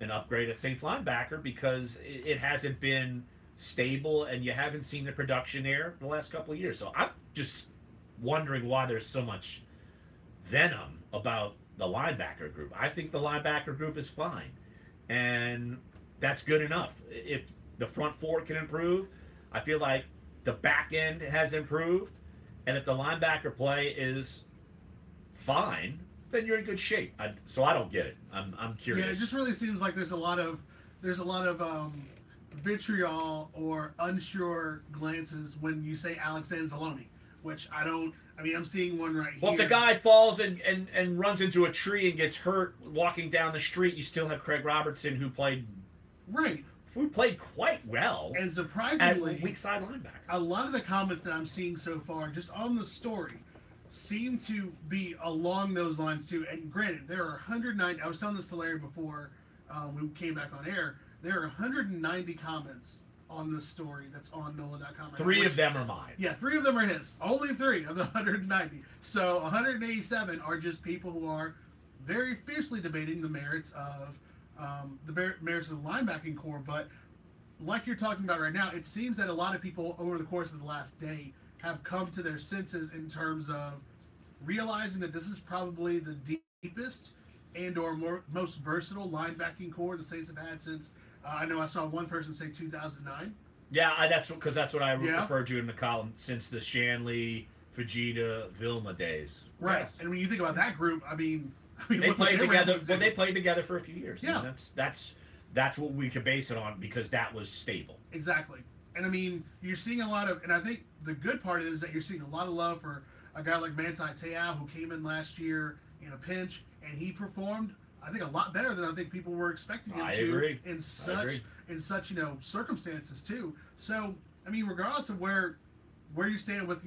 an upgrade at Saints linebacker because it hasn't been stable and you haven't seen the production there the last couple of years. So I'm just wondering why there's so much venom about the linebacker group. I think the linebacker group is fine, and that's good enough. If the front 4 can improve, I feel like the back end has improved, and if the linebacker play is fine, then you're in good shape. So I don't get it. I'm curious. Yeah, it just really seems like there's a lot of vitriol or unsure glances when you say Alex Anzalone, which I don't. I mean, I'm seeing one right here. Well, if the guy falls and runs into a tree and gets hurt walking down the street, you still have Craig Robertson who played quite well. And surprisingly, at weak side linebacker. A lot of the comments that I'm seeing so far, just on the story, seem to be along those lines too. And granted, there are 190. I was telling this to Larry before we came back on air. There are 190 comments on this story that's on NOLA.com. 3 of them are mine. Yeah, 3 of them are his. Only 3 of the 190. So 187 are just people who are very fiercely debating the merits of the linebacking core. But like you're talking about right now, it seems that a lot of people over the course of the last day have come to their senses in terms of realizing that this is probably the deepest and or most versatile linebacking core the Saints have had since I know I saw one person say 2009. Yeah, that's what I referred to in the column, since the Shanley, Fujita, Vilma days. Right, yes. And when you think about that group, I mean they played together. Well, they played together for a few years. Yeah, I mean, that's what we could base it on because that was stable. Exactly, and I mean you're seeing a lot of, and I think the good part is that you're seeing a lot of love for a guy like Manti Te'o who came in last year in a pinch and he performed, I think, a lot better than I think people were expecting him to in such circumstances too. So I mean, regardless of where you stand with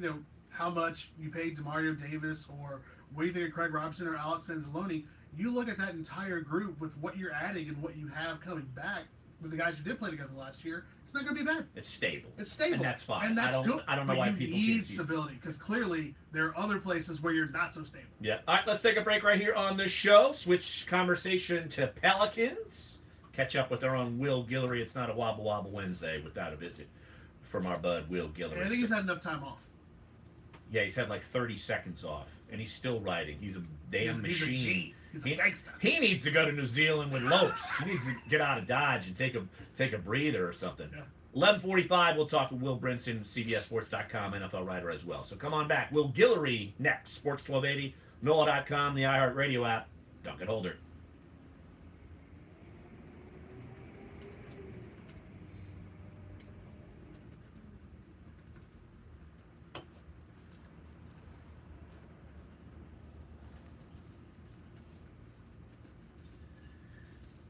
how much you paid Demario Davis or what you think of Craig Robertson or Alex Anzalone, you look at that entire group with what you're adding and what you have coming back with the guys who did play together last year. It's not going to be bad. It's stable. It's stable, and that's fine. And that's good. I don't know why people need stability because clearly there are other places where you're not so stable. Yeah. All right, let's take a break right here on the show. Switch conversation to Pelicans. Catch up with our own Will Guillory. It's not a Wobble Wobble Wednesday without a visit from our bud Will Guillory. Yeah, I think he's had enough time off. Yeah, he's had like 30 seconds off, and he's still writing. He's a damn machine. He's a G. He's a gangster. He needs to go to New Zealand with Lopes. He needs to get out of Dodge and take a breather or something. Yeah. 11:45, we'll talk with Will Brinson, CBSSports.com, NFL writer as well. So come on back. Will Guillory next. Sports 1280, NOLA.com, the iHeartRadio app. Dunc and Holder.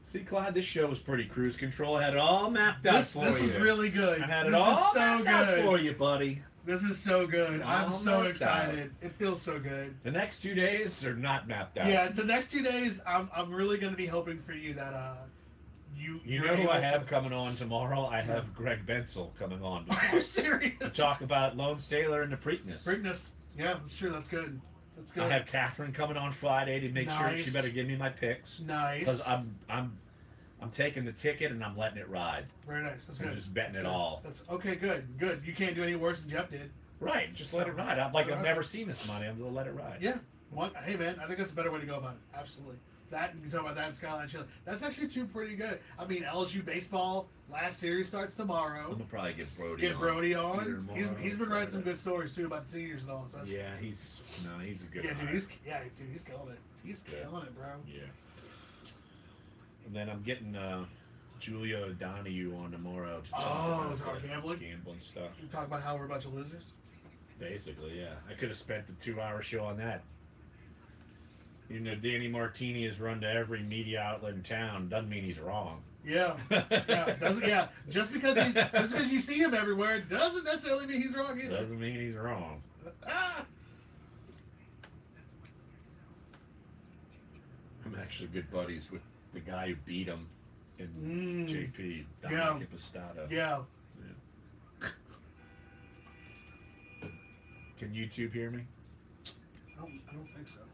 See, Clyde, this show was pretty cruise control. I had it all mapped out for you. This was really good. I had it all mapped out for you, buddy. This is so good. I'm so excited. It feels so good. The next 2 days are not mapped out. Yeah, the next 2 days, I'm really going to be hoping for you that You know who I have coming on tomorrow? I have Greg Bensel coming on. Are you serious? To talk about Lone Sailor and the Preakness. Preakness. Yeah, that's true. That's good. That's good. I have Catherine coming on Friday to make sure she better give me my picks. Nice. Because I'm taking the ticket and I'm letting it ride. Very nice. That's good. I'm just betting it all. That's okay. Good. Good. You can't do any worse than Jeff did. Right. Just let it ride. I've never seen this money. I'm gonna let it ride. Yeah. Hey man, I think that's a better way to go about it. Absolutely. That you talk about that in Skyline Chili. That's actually two pretty good. I mean, LSU baseball last series starts tomorrow. I'm gonna probably get Brody. Get on. Brody Either on. tomorrow He's been or writing some Friday. good stories too about the seniors and all. So that's, Yeah, he's a good. yeah, hire. dude, he's killing it. He's killing it, bro. Yeah. And then I'm getting Julia Donahue on tomorrow to talk about gambling stuff. You talk about how we're a bunch of losers. Basically, yeah. I could have spent the 2-hour show on that. You know, Danny Martini has run to every media outlet in town. Doesn't mean he's wrong. Yeah, yeah. Just because you see him everywhere doesn't necessarily mean he's wrong either. Doesn't mean he's wrong. I'm actually good buddies with the guy who beat him in JP, Dominic Impastato. Yeah. Can YouTube hear me? I don't think so.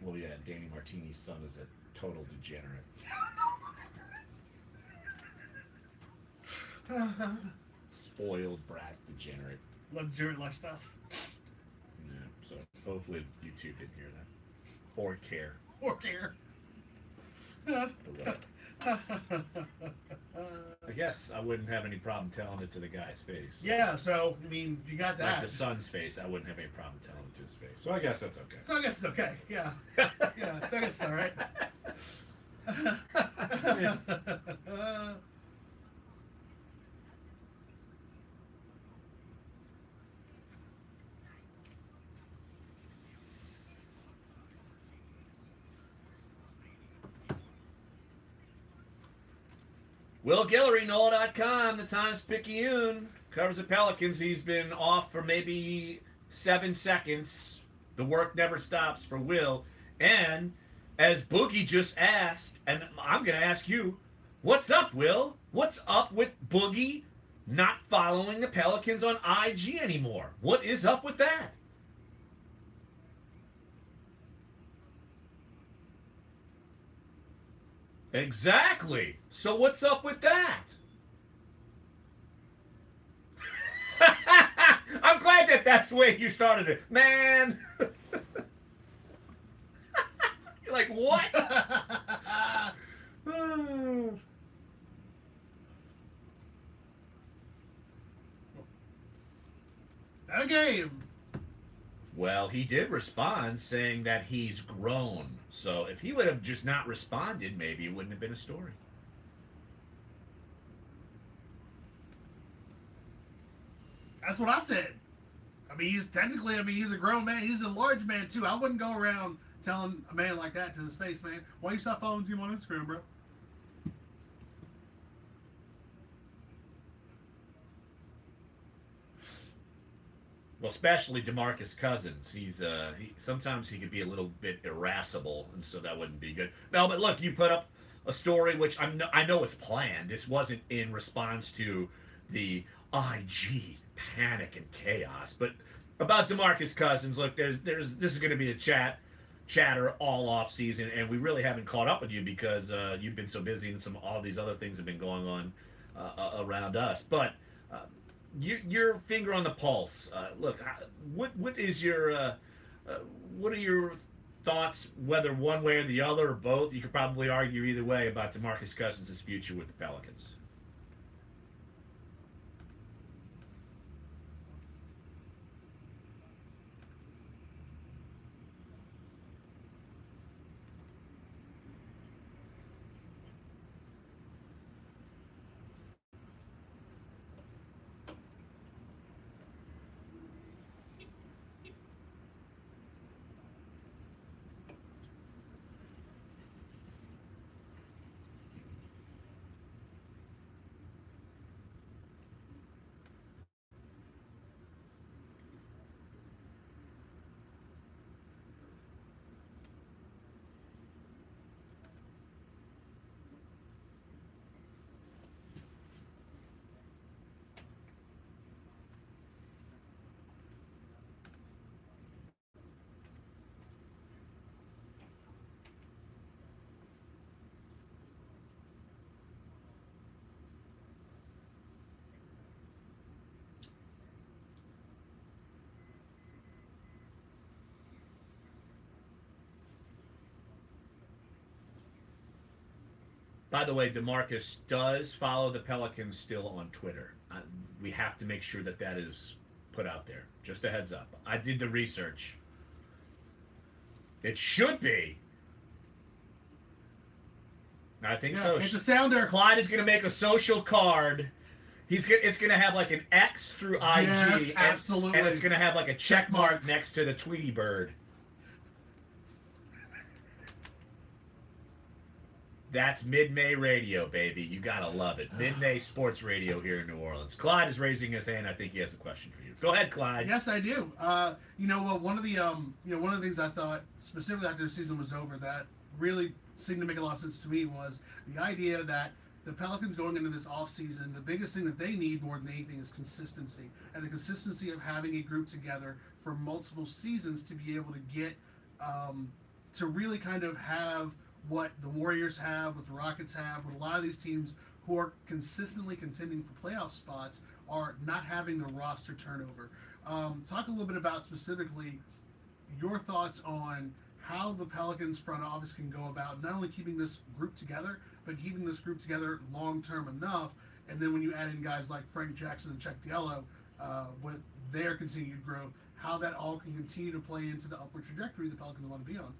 Well, yeah, Danny Martini's son is a total degenerate. Spoiled brat degenerate. Luxuriant lifestyles. Yeah, so hopefully YouTube didn't hear that. Or care. Or care. But, I guess I wouldn't have any problem telling it to the guy's face. Yeah, so, I mean, you got that. Like the son's face, I wouldn't have any problem telling it to his face. So I guess that's okay. So I guess it's okay. Yeah. Yeah, I guess it's all right. Will Guillory, NOLA.com, the Times-Picayune, covers the Pelicans. He's been off for maybe 7 seconds. The work never stops for Will. And as Boogie just asked, and I'm going to ask you, what's up, Will? What's up with Boogie not following the Pelicans on IG anymore? What is up with that? Exactly. So what's up with that? I'm glad that that's the way you started it. Man. You're like, what? That game. Well, he did respond saying that he's grown. So if he would have just not responded, maybe it wouldn't have been a story. That's what I said. I mean, he's a grown man. He's a large man, too. I wouldn't go around telling a man like that to his face, man. Why you stop following him on Instagram, bro? Well, especially DeMarcus Cousins. Sometimes he could be a little bit irascible, and so that wouldn't be good. No, but look, you put up a story which I know is planned. This wasn't in response to the IG panic and chaos, but about DeMarcus Cousins. Look, this is going to be a chatter all off season, and we really haven't caught up with you because you've been so busy and all these other things have been going on around us, but. Your finger on the pulse. Look, what is your what are your thoughts, whether one way or the other or both? You could probably argue either way about DeMarcus Cousins' future with the Pelicans. By the way, DeMarcus does follow the Pelicans still on Twitter. We have to make sure that that is put out there. Just a heads up. I did the research. It should be. I think so. It's a sounder. Clyde is going to make a social card. It's going to have like an X through IG. Yes, absolutely. And it's going to have like a check mark next to the Tweety Bird. That's Mid-May radio, baby. You got to love it. Mid-May sports radio here in New Orleans. Clyde is raising his hand. I think he has a question for you. Go ahead, Clyde. Yes, I do. One of the things I thought specifically after the season was over that really seemed to make a lot of sense to me was the idea that the Pelicans going into this offseason, the biggest thing that they need more than anything is consistency. And the consistency of having a group together for multiple seasons to be able to get to really kind of have what the Warriors have, what the Rockets have, what a lot of these teams who are consistently contending for playoff spots are not having the roster turnover. Talk a little bit about specifically your thoughts on how the Pelicans front office can go about not only keeping this group together, but keeping this group together long-term enough. And then when you add in guys like Frank Jackson and Chuck Diallo with their continued growth, how that all can continue to play into the upward trajectory the Pelicans want to be on.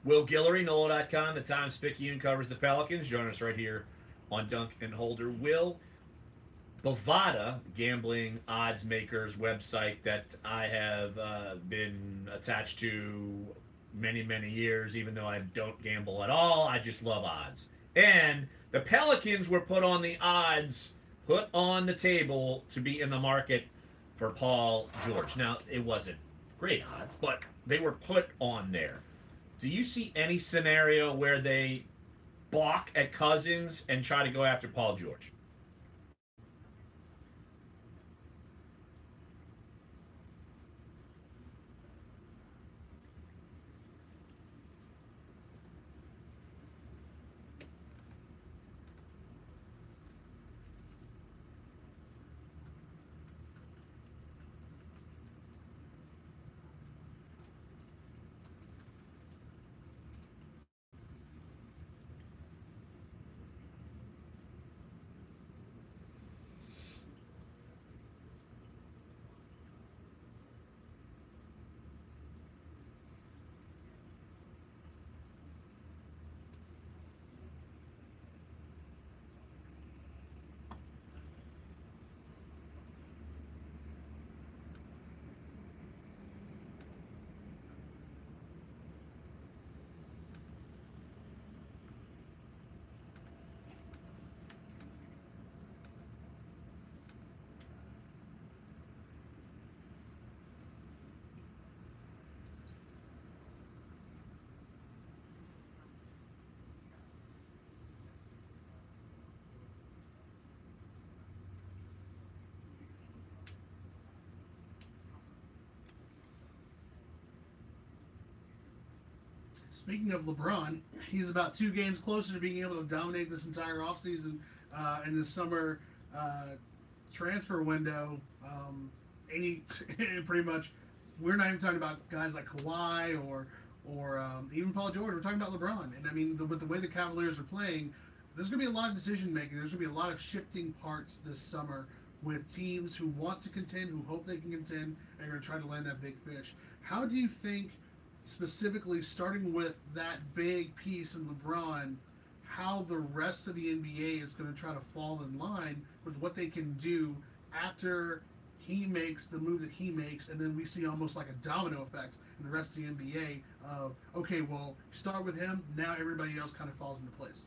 Will Guillory, NOLA.com, the Times-Picayune covers the Pelicans. Join us right here on Dunc and Holder. Will, Bovada, gambling odds makers website that I have been attached to many, many years, even though I don't gamble at all. I just love odds. And the Pelicans were put on the odds, put on the table to be in the market for Paul George. Now, it wasn't great odds, but they were put on there. Do you see any scenario where they balk at Cousins and try to go after Paul George? Speaking of LeBron, he's about 2 games closer to being able to dominate this entire offseason and this summer transfer window. Pretty much, we're not even talking about guys like Kawhi or even Paul George. We're talking about LeBron. And I mean, with the way the Cavaliers are playing, there's going to be a lot of decision making. There's going to be a lot of shifting parts this summer with teams who want to contend, who hope they can contend, and are going to try to land that big fish. How do you think, specifically starting with that big piece in LeBron, how the rest of the NBA is going to try to fall in line with what they can do after he makes the move that he makes, and then we see almost like a domino effect in the rest of the NBA of, okay, well, start with him, now everybody else kind of falls into place?